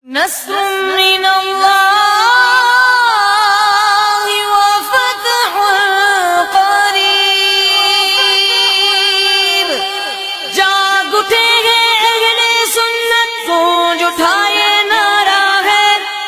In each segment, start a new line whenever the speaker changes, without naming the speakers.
نصر من اللہ وفتح قریب، جاگ اٹھے ہیں اہل سنت، گونج اٹھائے نعرہ ہے،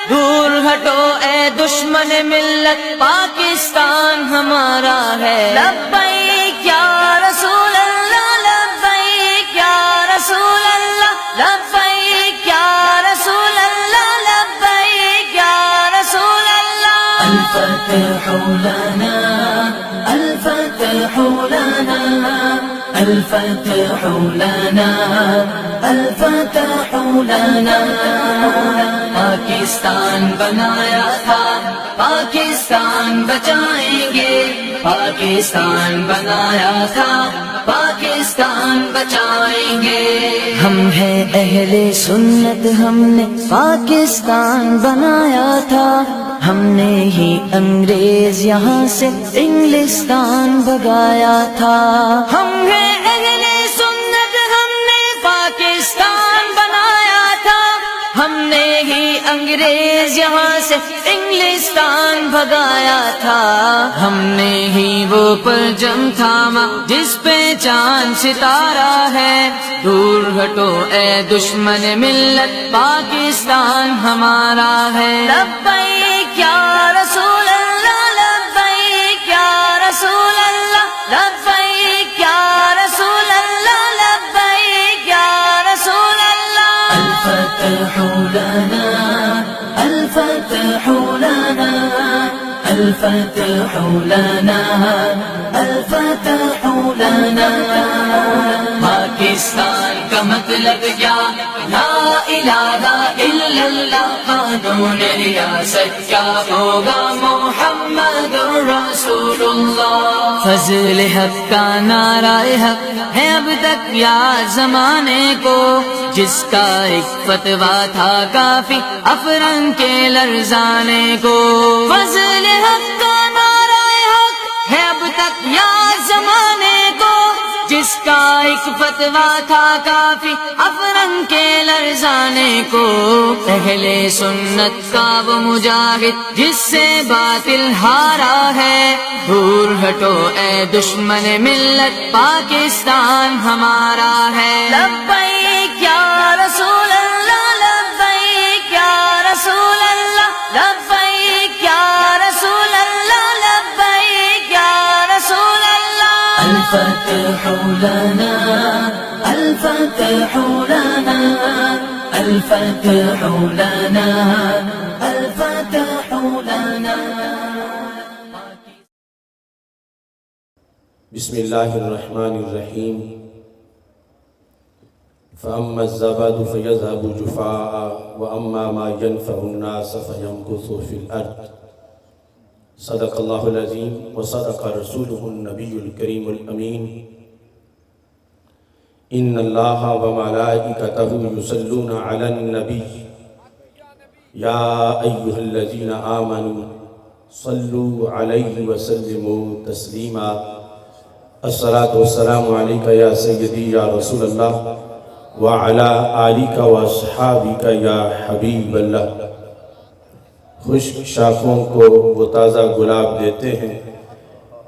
دور ہٹو اے دشمن ملت، پاکستان ہمارا ہے۔ لبیک یا رسول اللہ، لبیک یا رسول اللہ، لبیک یا رسول اللہ، لبیک یا رسول اللہ۔
الفتح لنا الفتح لنا الفتح لنا الفتح لنا، پاکستان بنایا تھا، پاکستان بچائیں گے، پاکستان بنایا تھا، پاکستان بچائیں گے۔
ہم ہیں اہل سنت، ہم نے پاکستان بنایا تھا، ہم نے ہی انگریز یہاں سے انگلستان بھگایا تھا۔ ہم ہیں اہل سنت، ہم نے پاکستان بنایا تھا، ہم نے ہی انگریز یہاں سے انگلستان بھگایا تھا۔ ہم نے ہی وہ پرچم تھاما جس پہ چاند ستارہ ہے، دور ہٹو اے دشمن ملت، پاکستان ہمارا ہے۔ لبیک یا رسول اللہ، لبیک یا رسول اللہ، لبیک یا رسول اللہ، لبیک یا رسول اللہ۔
الفتح لنا الفتح لنا الفتح لنا الفتح لنا، پاکستان کا مطلب کیا؟ لا الہ الا اللہ، قانون ریاست کیا ہوگا؟ محمد رسول اللہ۔
فضل حق کا نعرہ حق ہے اب تک یاد زمانے کو، جس کا ایک فتویٰ تھا کافی افرنگ کے لرزانے کو۔ فضل حق کا نعرہ حق ہے اب تک یاد زمانے کو، جس کا ایک فتویٰ تھا کافی افرنگ کے لرزانے کو۔ اہل سنت کا وہ مجاہد جس سے باطل ہارا ہے، دور ہٹو اے دشمن ملت، پاکستان ہمارا ہے۔ لبیک یا رسول اللہ، لبیک یا رسول اللہ، لبیک یا رسول اللہ، لبیک یا رسول اللہ۔
الفتح لنا الفتح لنا الفتح لنا الفتح لنا۔
بسم اللہ الرحمن الرحیم۔ فأما الزبد فيذهب جفاء وأما ما ينفع الناس فيمكث في الأرض۔ صدق اللہ العظیم وصدق رسولہ النبی الکریم الامین۔ ان اللہ وملائکتہ یصلون علی النبی یا ایہا الذین آمنوا صلوا علیہ وسلموا تسلیما۔ الصلاة والسلام علیکہ یا سیدی یا رسول اللہ وعلی آلک واصحابک یا حبیب اللہ۔ خشک شاخوں کو وہ تازہ گلاب دیتے ہیں،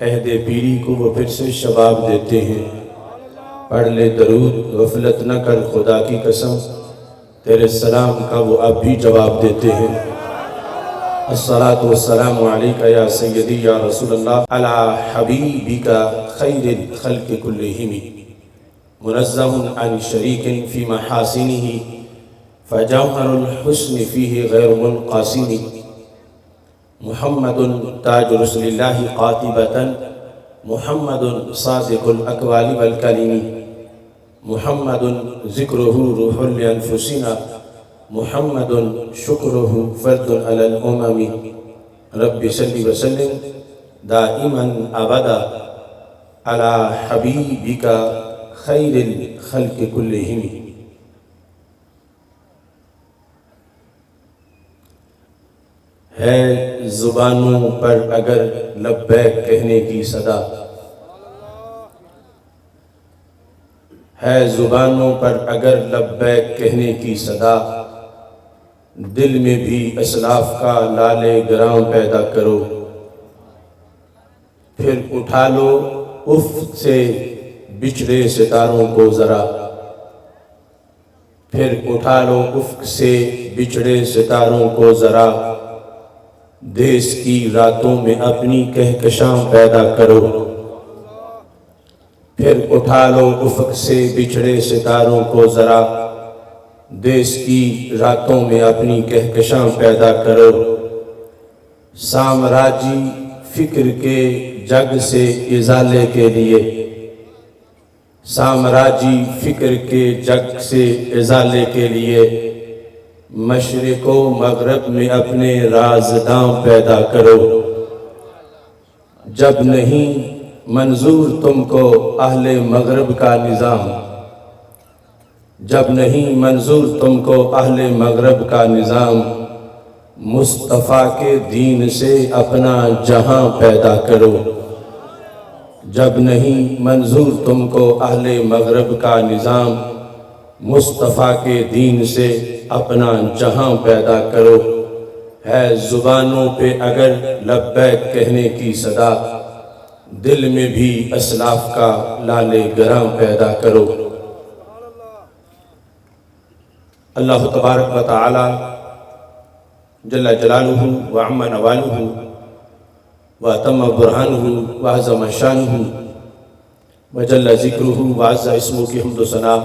عہد پیری کو وہ پھر سے شباب دیتے ہیں۔ پڑھ لے درود غفلت نہ کر خدا کی قسم، تیرے سلام کا وہ اب بھی جواب دیتے ہیں۔ الصلاة والسلام علیکہ یا سیدی یا رسول اللہ علی حبیبک خیر الخلق کلہم، منزہ عن شریک فی محاسنہ فجوہر الحسن فیہ غیر منقاسم۔ محمد تاج رسول اللہ قاطبۃ، محمد صادق الاقوال والکلم، محمد ذکرہ روح لانفسنا، محمد شکرہ فرد علی الامم۔ رب صلی وسلم دائما ابدا علی حبیبک خیر الخلق کلہم۔ ہے زبانوں پر اگر لبیک کہنے کی صدا، ہے زبانوں پر اگر لبیک کہنے کی صدا، دل میں بھی اسلاف کا لالے گراں پیدا کرو، پھر اٹھا لو افق سے بچھڑے ستاروں کو ذرا، پھر اٹھا لو افق سے بچھڑے ستاروں کو ذرا، دیس کی راتوں میں اپنی کہکشاں پیدا کرو، پھر اٹھا لو افق سے بچھڑے ستاروں کو ذرا، دیس کی راتوں میں اپنی کہکشاں پیدا کرو، سامراجی فکر کے جگ سے ازالے کے لیے، سامراجی فکر کے جگ سے ازالے کے لیے، مشرق و مغرب میں اپنے رازداں پیدا کرو، جب نہیں منظور تم کو اہل مغرب کا نظام، جب نہیں منظور تم کو اہل مغرب کا نظام، مصطفیٰ کے دین سے اپنا جہاں پیدا کرو، جب نہیں منظور تم کو اہل مغرب کا نظام، مصطفیٰ کے دین سے اپنا جہاں پیدا کرو، ہے زبانوں پہ اگر لبیک کہنے کی صدا، دل میں بھی اسلاف کا لالے گراں پیدا کرو۔ اللہ تبارک و تعالی جل جلالہ وعم نوالہ واتم برہانہ وعظم شانہ وجل ذکرہ وعز اسمہ کی حمد و ثنا،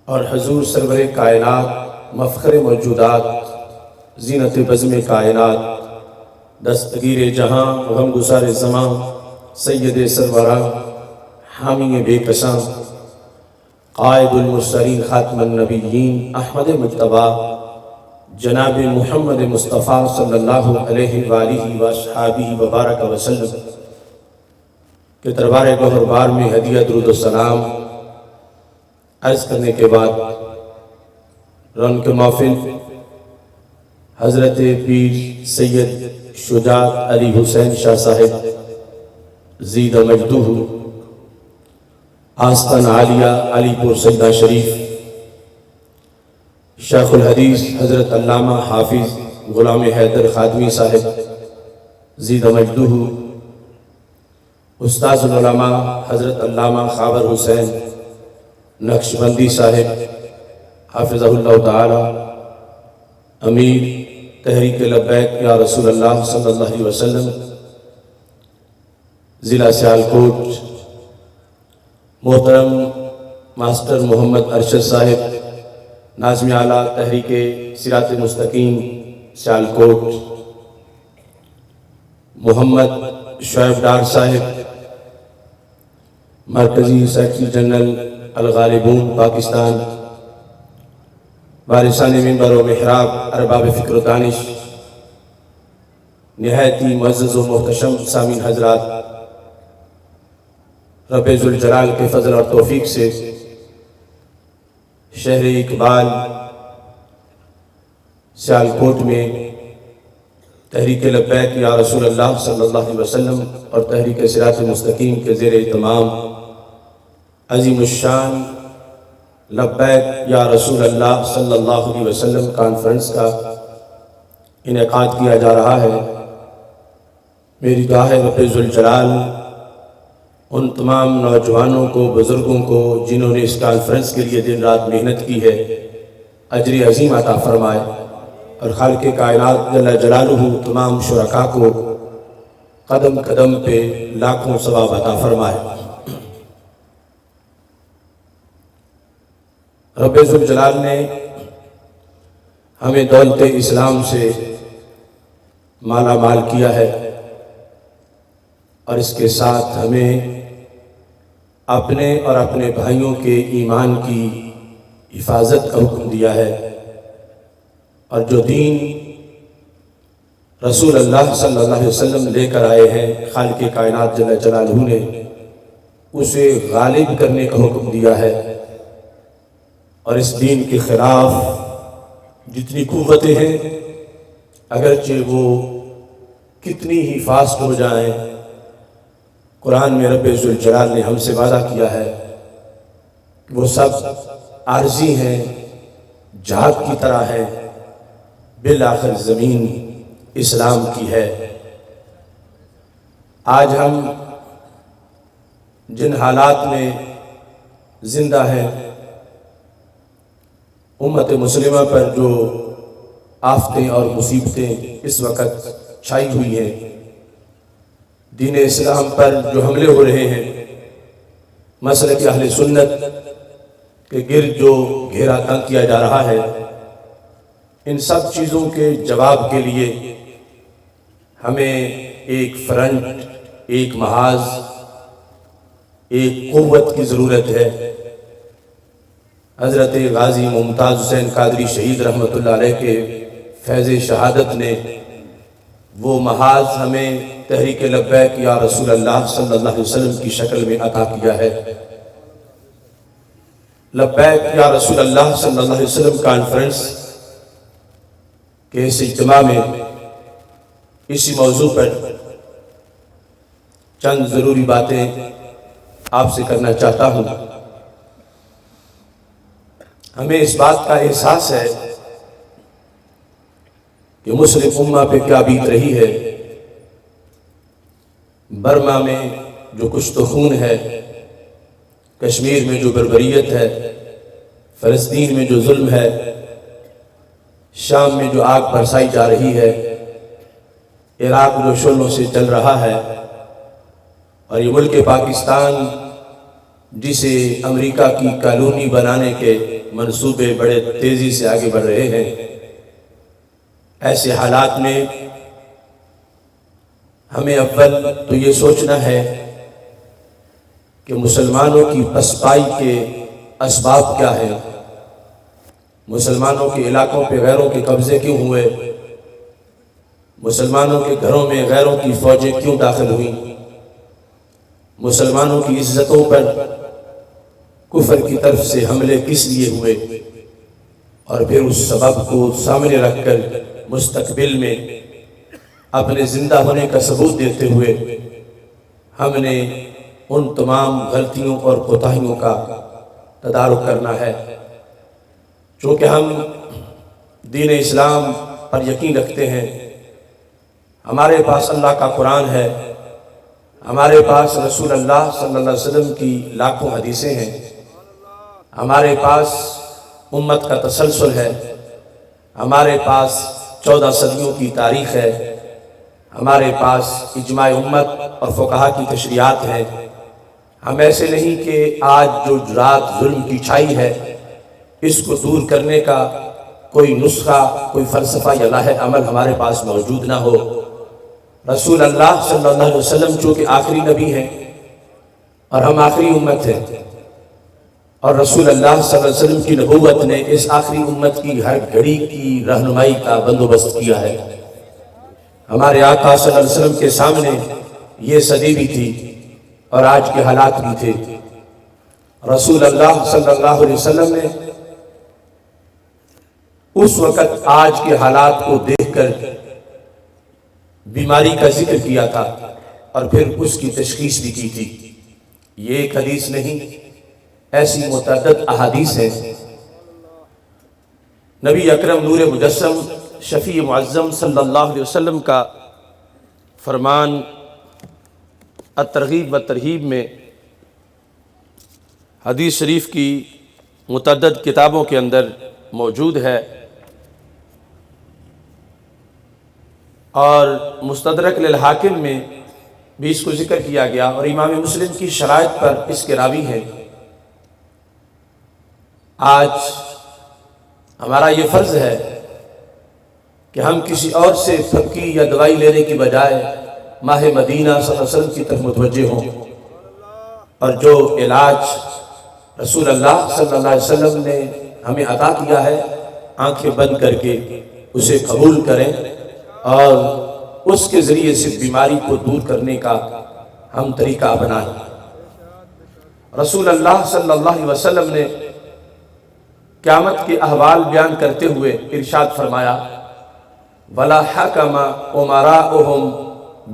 اور حضور سرور کائنات، مفخر موجودات، زینت بزم کائنات، دستگیر جہاں، غمگسار زمان، سید سروراں، حامی بے کساں، قائد المرسلین، خاتم النبیین، احمد مجتبیٰ، جناب محمد مصطفیٰ صلی اللہ علیہ وآلہ وصحبہ وبارک وسلم کے دربار گوہر بار میں ہدیہ درود و سلام عرض کرنے کے بعد، رونق محفل حضرت پیر سید شجاعت علی حسین شاہ صاحب زید مجدہ، آستان عالیہ علی پور سیدہ شریف، شیخ الحدیث حضرت علامہ حافظ غلام حیدر خادمی صاحب زید مجدہ، استاذ العلماء حضرت علامہ خاور حسین نقشبندی صاحب حافظہ اللہ تعالی، امیر تحریک لبیک یا رسول اللہ صلی اللہ علیہ وسلم، ضلع سیالکوٹ، محترم ماسٹر محمد ارشد صاحب ناظم اعلیٰ تحریک صراط مستقیم سیالکوٹ، محمد شعیب ڈار صاحب مرکزی سیکرٹری جنرل الغالبون پاکستان، وارثان منبر و محراب، ارباب فکر و دانش، نہایتی معزز و محتشم سامعین حضرات، رب ذوالجلال کے فضل اور توفیق سے شہر اقبال سیالکوٹ میں تحریک لبیک یا رسول اللہ صلی اللہ علیہ وسلم اور تحریک صراط مستقیم کے زیر اہتمام عظیم الشان لبیک یا رسول اللہ صلی اللہ علیہ وسلم کانفرنس کا انعقاد کیا جا رہا ہے۔ میری دعا ہے رب ذوالجلال ان تمام نوجوانوں کو، بزرگوں کو جنہوں نے اس کانفرنس کے لیے دن رات محنت کی ہے، اجر عظیم عطا فرمائے، اور خالق کائنات جل جلالہ تمام شرکاء کو قدم قدم پہ لاکھوں ثواب عطا فرمائے۔ رب ذوالجلال نے ہمیں دولت اسلام سے مالا مال کیا ہے، اور اس کے ساتھ ہمیں اپنے اور اپنے بھائیوں کے ایمان کی حفاظت کا حکم دیا ہے، اور جو دین رسول اللہ صلی اللہ علیہ وسلم لے کر آئے ہیں، خالق کائنات جل جلالہ نے اسے غالب کرنے کا حکم دیا ہے، اور اس دین کے خلاف جتنی قوتیں ہیں، اگرچہ وہ کتنی ہی فاسٹ ہو جائیں، قرآن میں رب ذوالجلال نے ہم سے وعدہ کیا ہے کہ وہ سب عارضی ہیں، جھاگ کی طرح ہیں، بالآخر زمین اسلام کی ہے۔ آج ہم جن حالات میں زندہ ہیں، امت مسلمہ پر جو آفتیں اور مصیبتیں اس وقت چھائی ہوئی ہیں، دین اسلام پر جو حملے ہو رہے ہیں، مسلک اہل سنت کے گرد جو گھیرا تنگ کیا جا رہا ہے، ان سب چیزوں کے جواب کے لیے ہمیں ایک فرنٹ، ایک محاذ، ایک قوت کی ضرورت ہے۔ حضرت غازی ممتاز حسین قادری شہید رحمۃ اللہ علیہ کے فیض شہادت نے وہ محاذ ہمیں تحریک لبیک یا رسول اللہ صلی اللہ علیہ وسلم کی شکل میں عطا کیا ہے۔ لبیک یا رسول اللہ صلی اللہ علیہ وسلم کانفرنس کے اس اجتماع میں اسی موضوع پر چند ضروری باتیں آپ سے کرنا چاہتا ہوں۔ ہمیں اس بات کا احساس ہے کہ مسلم امہ پہ کیا بیت رہی ہے۔ برما میں جو کشت و خون ہے، کشمیر میں جو بربریت ہے، فلسطین میں جو ظلم ہے، شام میں جو آگ برسائی جا رہی ہے، عراق جو شعلوں سے چل رہا ہے، اور یہ ملک پاکستان جسے امریکہ کی کالونی بنانے کے منصوبے بڑے تیزی سے آگے بڑھ رہے ہیں، ایسے حالات میں ہمیں اول تو یہ سوچنا ہے کہ مسلمانوں کی پسپائی کے اسباب کیا ہیں، مسلمانوں کے علاقوں پہ غیروں کے قبضے کیوں ہوئے، مسلمانوں کے گھروں میں غیروں کی فوجیں کیوں داخل ہوئیں، مسلمانوں کی عزتوں پر کفر کی طرف سے حملے کس لیے ہوئے، اور پھر اس سبب کو سامنے رکھ کر مستقبل میں اپنے زندہ ہونے کا ثبوت دیتے ہوئے ہم نے ان تمام غلطیوں اور کوتاہیوں کا تدارک کرنا ہے۔ چونکہ ہم دین اسلام پر یقین رکھتے ہیں، ہمارے پاس اللہ کا قرآن ہے، ہمارے پاس رسول اللہ صلی اللہ علیہ وسلم کی لاکھوں حدیثیں ہیں، ہمارے پاس امت کا تسلسل ہے، ہمارے پاس 14 صدیوں کی تاریخ ہے، ہمارے پاس اجماع امت اور فقہا کی تشریعات ہیں۔ ہم ایسے نہیں کہ آج جو جرات ظلم کی چھائی ہے اس کو دور کرنے کا کوئی نسخہ، کوئی فلسفہ یا لاہ عمل ہمارے پاس موجود نہ ہو۔ رسول اللہ صلی اللہ علیہ وسلم چونکہ آخری نبی ہیں اور ہم آخری امت ہیں، اور رسول اللہ صلی اللہ علیہ وسلم کی نبوت نے اس آخری امت کی ہر گھڑی کی رہنمائی کا بندوبست کیا ہے۔ ہمارے آقا صلی اللہ علیہ وسلم کے سامنے یہ صدی بھی تھی اور آج کے حالات بھی تھے۔ رسول اللہ صلی اللہ علیہ وسلم نے اس وقت آج کے حالات کو دیکھ کر بیماری کا ذکر کیا تھا اور پھر اس کی تشخیص بھی کی تھی۔ یہ ایک حدیث نہیں، ایسی متعدد احادیث ہیں۔ نبی اکرم نور مجسم شفیع معظم صلی اللہ علیہ وسلم کا فرمان الترغیب و ترہیب میں حدیث شریف کی متعدد کتابوں کے اندر موجود ہے، اور مستدرک للحاکم میں بھی اس کو ذکر کیا گیا، اور امام مسلم کی شرائط پر اس کے راوی ہیں۔ آج ہمارا یہ فرض ہے کہ ہم کسی اور سے پھکی یا دوائی لینے کی بجائے ماہ مدینہ صلی اللہ علیہ وسلم کی طرف متوجہ ہوں، اور جو علاج رسول اللہ صلی اللہ علیہ وسلم نے ہمیں عطا کیا ہے، آنکھیں بند کر کے اسے قبول کریں اور اس کے ذریعے سے بیماری کو دور کرنے کا ہم طریقہ اپنائیں۔ رسول اللہ صلی اللہ علیہ وسلم نے قیامت کے احوال بیان کرتے ہوئے ارشاد فرمایا، وَلَا حَكَمَ أُمَرَاؤُهُمْ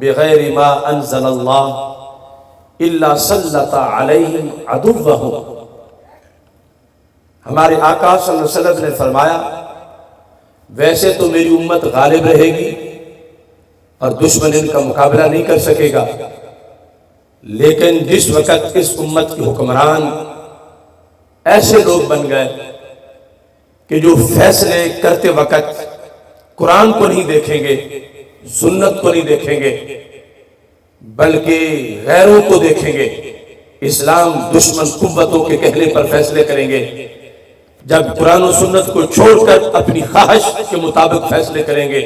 بِغَيْرِ مَا أَنزَلَ اللَّهِ إِلَّا سَلَّطَ عَلَيْهِمْ عَدُوَّهُمْ۔ ہمارے آقا صلی اللہ علیہ وسلم نے فرمایا، ویسے تو میری امت غالب رہے گی اور دشمن ان کا مقابلہ نہیں کر سکے گا، لیکن جس وقت اس امت کے حکمران ایسے لوگ بن گئے کہ جو فیصلے کرتے وقت قرآن کو نہیں دیکھیں گے، سنت کو نہیں دیکھیں گے، بلکہ غیروں کو دیکھیں گے، اسلام دشمن قوتوں کے کہنے پر فیصلے کریں گے، جب قرآن و سنت کو چھوڑ کر اپنی خواہش کے مطابق فیصلے کریں گے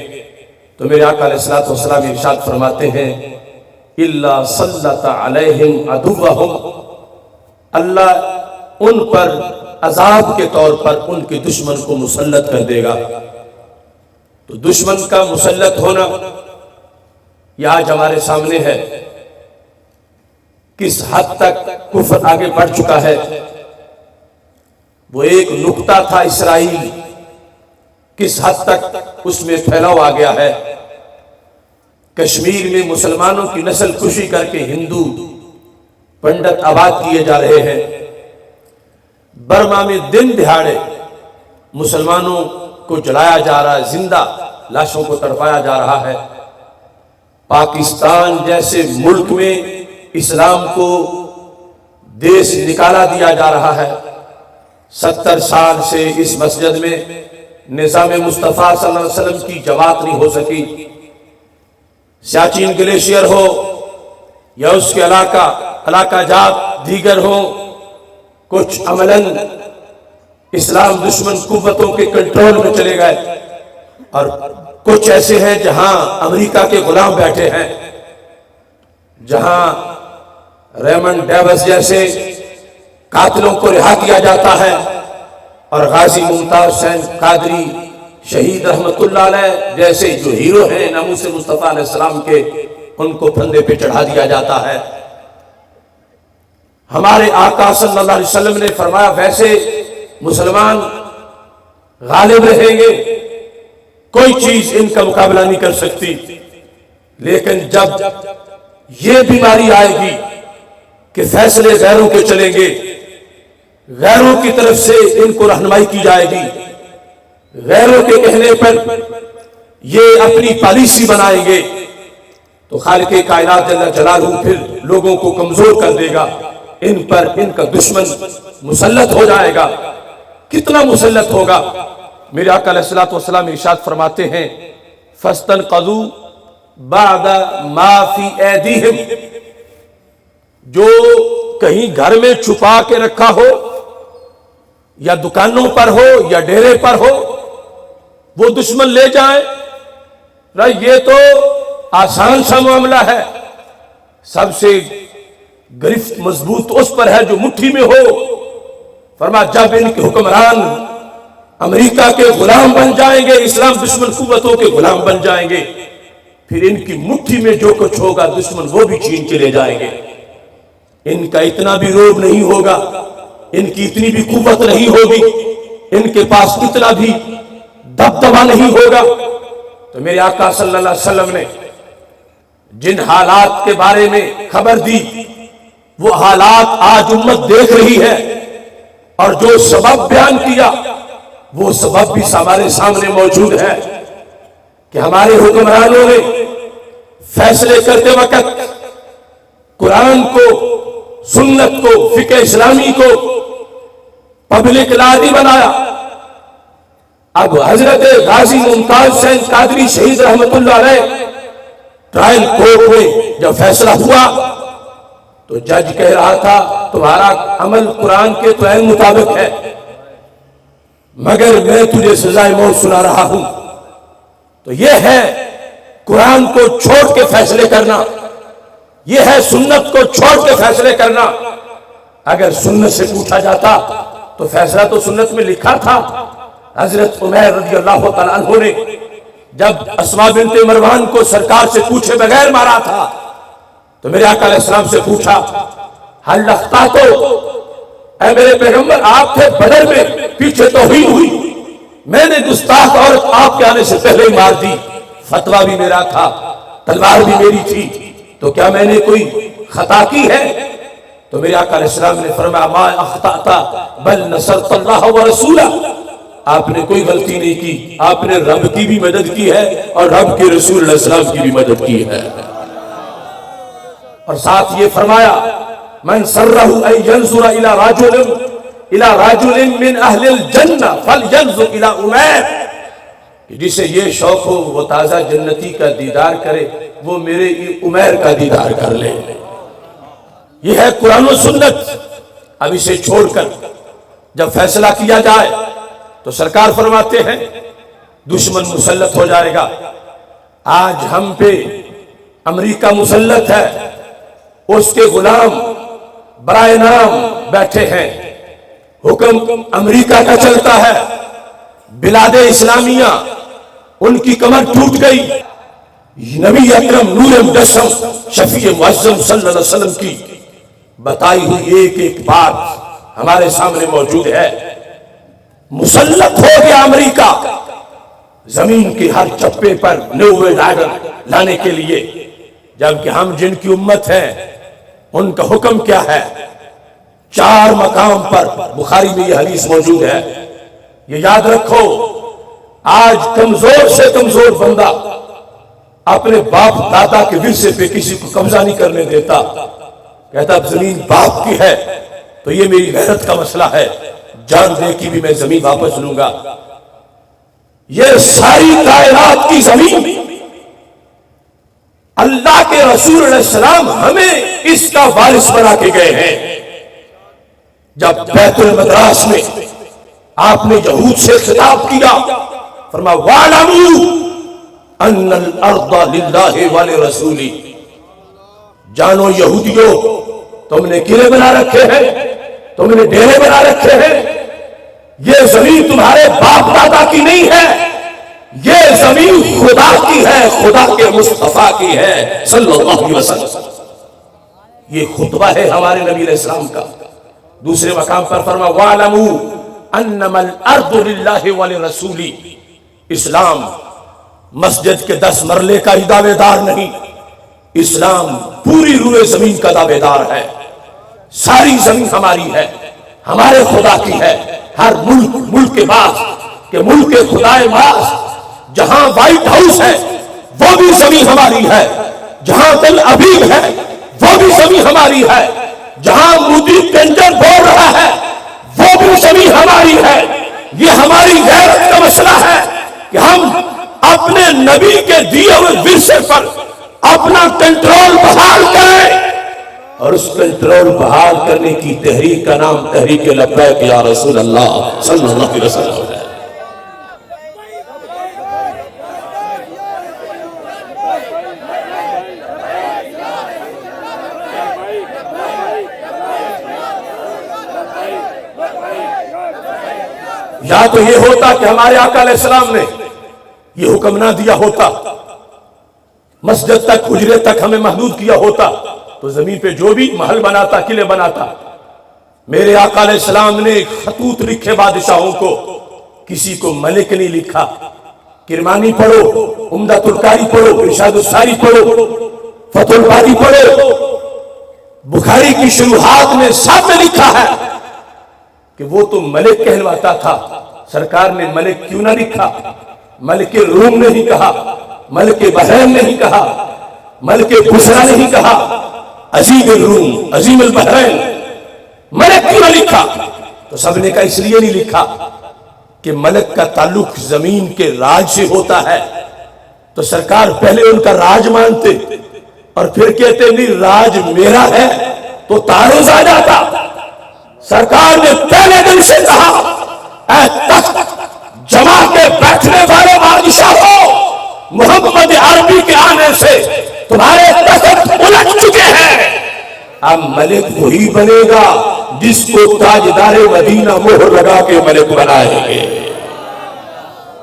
تو میرے آقا علیہ الصلوۃ والسلام ارشاد فرماتے ہیں اِلَّا صَلَّتَ عَلَيْهِمْ عَدُوَّهُمْ، اللہ ان پر عذاب کے طور پر ان کے دشمن کو مسلط کر دے گا۔ تو دشمن کا مسلط ہونا یہ آج ہمارے سامنے ہے، کس حد تک کفر آگے بڑھ چکا ہے۔ وہ ایک نقطہ تھا اسرائیل، کس حد تک اس میں پھیلاؤ آ گیا ہے۔ کشمیر میں مسلمانوں کی نسل کشی کر کے ہندو پنڈت آباد کیے جا رہے ہیں، برما میں دن دہاڑے مسلمانوں کو جلایا جا رہا ہے، زندہ لاشوں کو تڑپایا جا رہا ہے۔ پاکستان جیسے ملک میں اسلام کو دیس نکالا دیا جا رہا ہے۔ 70 سال سے اس مسجد میں نظام مصطفیٰ صلی اللہ علیہ وسلم کی جماعت نہیں ہو سکی۔ سیاچین گلیشیر ہو یا اس کے علاقہ جات دیگر ہو، کچھ عملاً اسلام دشمن قوتوں کے کنٹرول میں چلے گئے، اور کچھ ایسے ہیں جہاں امریکہ کے غلام بیٹھے ہیں، جہاں ریمنڈ ڈیوس جیسے قاتلوں کو رہا کیا جاتا ہے، اور غازی ممتاز حسین قادری شہید رحمت اللہ علیہ جیسے جو ہیرو ہیں ناموس مصطفیٰ علیہ السلام کے، ان کو پھندے پہ چڑھا دیا جاتا ہے۔ ہمارے آقا صلی اللہ علیہ وسلم نے فرمایا ویسے مسلمان غالب رہیں گے، کوئی چیز ان کا مقابلہ نہیں کر سکتی، لیکن جب یہ بیماری آئے گی کہ فیصلے غیروں کے چلیں گے، غیروں کی طرف سے ان کو رہنمائی کی جائے گی، غیروں کے کہنے پر یہ اپنی پالیسی بنائیں گے، تو خالق کائنات جل جلالہ پھر لوگوں کو کمزور کر دے گا، ان پر ان کا دشمن مسلط ہو جائے گا۔ کتنا مسلط ہوگا؟ میرے آقا علیہ الصلوۃ والسلام ارشاد فرماتے ہیں فَاسْتَنْقَذُوا بَعْدَ مَا فِي أَيْدِيهِمْ، جو کہیں گھر میں چھپا کے رکھا ہو یا دکانوں پر ہو یا ڈیرے پر ہو، وہ دشمن لے جائیں، یہ تو آسان سا معاملہ ہے، سب سے گرفت مضبوط اس پر ہے جو مٹھی میں ہو۔ فرمایا جب ان کے حکمران امریکہ کے غلام بن جائیں گے، اسلام دشمن قوتوں کے غلام بن جائیں گے، پھر ان کی مٹھی میں جو کچھ ہوگا دشمن وہ بھی چھین کے لے جائیں گے۔ ان کا اتنا بھی روب نہیں ہوگا، ان کی اتنی بھی قوت نہیں ہوگی، ان کے پاس اتنا بھی دبدبا نہیں ہوگا۔ تو میرے آقا صلی اللہ علیہ وسلم نے جن حالات کے بارے میں خبر دی، وہ حالات آج امت دیکھ رہی ہے، اور جو سبب بیان کیا وہ سبب بھی ہمارے سامنے موجود ہے کہ ہمارے حکمرانوں نے فیصلے کرتے وقت قرآن کو، سنت کو، فقہ اسلامی کو پبلک لا نہیں بنایا۔ اب حضرت غازی ممتاز حسین قادری شہید رحمت اللہ علیہ ٹرائل کورٹ میں جب فیصلہ ہوا تو جج کہہ رہا تھا تمہارا عمل قرآن کے تو عین مطابق ہے، مگر میں تجھے سزائے موت سنا رہا ہوں۔ تو یہ ہے قرآن کو چھوڑ کے فیصلے کرنا، یہ ہے سنت کو چھوڑ کے فیصلے کرنا۔ اگر سنت سے پوچھا جاتا تو فیصلہ تو سنت میں لکھا تھا۔ حضرت عمیر رضی اللہ تعالیٰ عنہ نے جب اسماء بنت مروان کو سرکار سے پوچھے بغیر مارا تھا تو میرے آقا علیہ السلام سے پوچھا حل اخطأت، اے میرے پیغمبر آپ تھے بدر میں، پیچھے توہین ہوئی، میں نے گستاخ عورت آپ کے آنے سے پہلے ہی مار دی، فتویٰ بھی میرا تھا، تلوار بھی میری تھی، تو کیا میں نے کوئی خطا کی ہے؟ تو میرے آقا علیہ السلام نے فرمایا ما اخطأت بل نصرت اللہ ورسولہ، آپ نے کوئی غلطی نہیں کی، آپ نے رب کی بھی مدد کی ہے اور رب کے رسول علیہ السلام کی بھی مدد کی ہے۔ اور ساتھ یہ فرمایا من سرہ ان ینظر الی رجل من اہل الجنہ فلینظر الی عمیر، جسے یہ شوق ہو وہ تازہ جنتی کا دیدار کرے، وہ میرے عمیر کا دیدار کر لے۔ یہ ہے قرآن و سنت۔ اب اسے چھوڑ کر جب فیصلہ کیا جائے تو سرکار فرماتے ہیں دشمن مسلط ہو جائے گا۔ آج ہم پہ امریکہ مسلط ہے، اس کے غلام برائے نام بیٹھے ہیں، حکم امریکہ کا چلتا ہے، بلاد اسلامیہ ان کی کمر ٹوٹ گئی۔ نبی اکرم نور مجسم شفیع معظم صلی اللہ علیہ وسلم کی بتائی ہوئی ایک ایک بات ہمارے سامنے موجود ہے۔ مسلط ہو گیا امریکہ زمین کے ہر چپے پر نیو ڈائر لانے کے لیے، جبکہ ہم جن کی امت ہیں ان کا حکم کیا ہے؟ 4 مقام پر بخاری میں یہ حدیث موجود ہے۔ یہ یاد رکھو، آج کمزور سے کمزور بندہ اپنے باپ دادا کے ورثے پہ کسی کو قبضہ نہیں کرنے دیتا، کہتا اب زمین باپ کی ہے تو یہ میری غیرت کا مسئلہ ہے، جان دے کی بھی میں زمین واپس لوں گا۔ یہ ساری کائنات کی زمین اللہ کے رسول علیہ السلام ہمیں اس کا وارث بنا کے گئے ہیں۔ جب بیت المقدس میں آپ نے یہود سے خطاب کیا، فرمایا وَاعْلَمُوا أَنَّ الْأَرْضَ لِلَّهِ وَلِرَسُولِهِ، جانو یہودیوں تم نے قلعے بنا رکھے ہیں، تم نے ڈیرے بنا رکھے ہیں، یہ زمین تمہارے باپ دادا کی نہیں ہے، یہ زمین خدا کی ہے، خدا کے مصطفیٰ کی ہے صلی اللہ علیہ وسلم۔ یہ خطبہ ہے ہمارے نبی علیہ السلام کا۔ دوسرے مقام پر فرمایا وَاعْلَمُوا أَنَّمَا الْأَرْضُ لِلَّهِ وَلِرَسُولِهِ، اسلام مسجد کے 10 مرلے کا ہی دعوے دار نہیں، اسلام پوری روئے زمین کا دعوے دار ہے۔ ساری زمین ہماری ہے، ہمارے خدا کی ہے۔ ہر ملک کے بعد کہ ملک خدائے باز، جہاں وائٹ ہاؤس ہے وہ بھی زمین ہماری ہے، جہاں تل ابیب ہے وہ بھی زمین ہماری ہے، جہاں مودی ٹینڈر بول رہا ہے وہ بھی زمین ہماری ہے۔ یہ ہماری غیرت کا مسئلہ ہے کہ ہم اپنے نبی کے دیے ہوئے ورثے پر اپنا کنٹرول بحال کریں، اور اس کنٹرول بحال کرنے کی تحریک کا نام تحریک لبیک یا رسول اللہ صلی اللہ علیہ وسلم ہے۔ یا تو یہ ہوتا کہ ہمارے آقا علیہ السلام نے یہ حکم نہ دیا ہوتا، مسجد تک حجرے تک ہمیں محدود کیا ہوتا، تو زمین پہ جو بھی محل بناتا، قلعے بناتا۔ میرے آقا علیہ السلام نے خطوط لکھے بادشاہوں کو، کسی کو ملک نہیں لکھا۔ کرمانی پڑھو، عمدۃ القاری پڑھو، ارشاد الساری پڑھو، فتح الباری پڑھو، بخاری کی شروحات میں ساتھ لکھا ہے کہ وہ تو ملک کہلواتا تھا، سرکار نے ملک کیوں نہ لکھا؟ ملک روم نہیں کہا، ملک بحرین نہیں کہا، ملک بصرہ نہیں کہا، عظیم الروم، عظیم البحرین، ملک کیوں نہ لکھا؟ تو سب نے کہا اس لیے نہیں لکھا کہ ملک کا تعلق زمین کے راج سے ہوتا ہے، تو سرکار پہلے ان کا راج مانتے اور پھر کہتے نہیں راج میرا ہے تو تعارض آ جاتا۔ سرکار نے پہلے دن سے کہا اے تخت جما کے بیٹھنے والے بادشاہوں، محمد عربی کے آنے سے تمہارے تخت الٹ چکے ہیں، اب ملک وہی بنے گا جس کو تاجدار مدینہ مہر لگا کے ملک بنائیں گے۔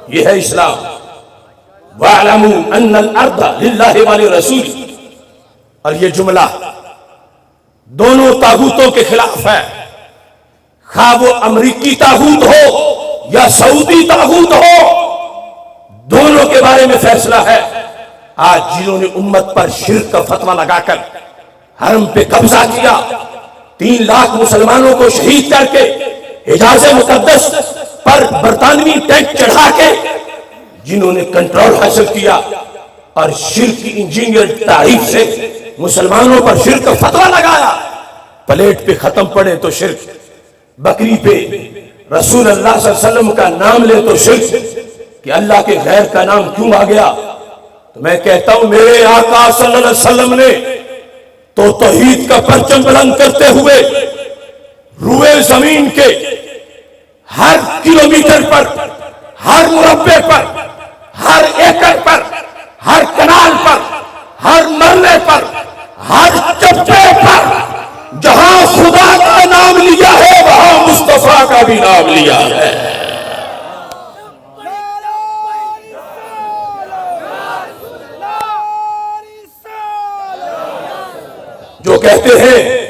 یہ ہے اسلام۔ وَاعْلَمُوا أَنَّ الْأَرْضَ لِلَّهِ وَلِرَسُولِهِ، اور یہ جملہ دونوں طاغوتوں کے خلاف ہے، خواہ وہ امریکی طاغوت ہو یا سعودی طاغوت ہو، دونوں کے بارے میں فیصلہ ہے۔ آج جنہوں نے امت پر شرک کا فتویٰ لگا کر حرم پہ قبضہ کیا، 3 لاکھ مسلمانوں کو شہید کر کے حجاز مقدس پر برطانوی ٹینک چڑھا کے جنہوں نے کنٹرول حاصل کیا اور شرک کی انجینئر تعریف سے مسلمانوں پر شرک کا فتویٰ لگایا، پلیٹ پہ ختم پڑے تو شرک، بکری پہ رسول اللہ صلی اللہ علیہ وسلم کا نام لے تو شرک، کہ اللہ کے غیر کا نام کیوں آ گیا؟ تو میں کہتا ہوں میرے آقا صلی اللہ علیہ وسلم نے تو توحید کا پرچم بلند کرتے ہوئے روئے زمین کے ہر کلومیٹر پر، ہر مربع پر، ہر ایکڑ پر، ہر کنال پر، ہر مرلے پر، ہر چپے پر جہاں خدا کا نام لیا ہے وہاں مصطفیٰ کا بھی نام لیا ہے۔ جو کہتے ہیں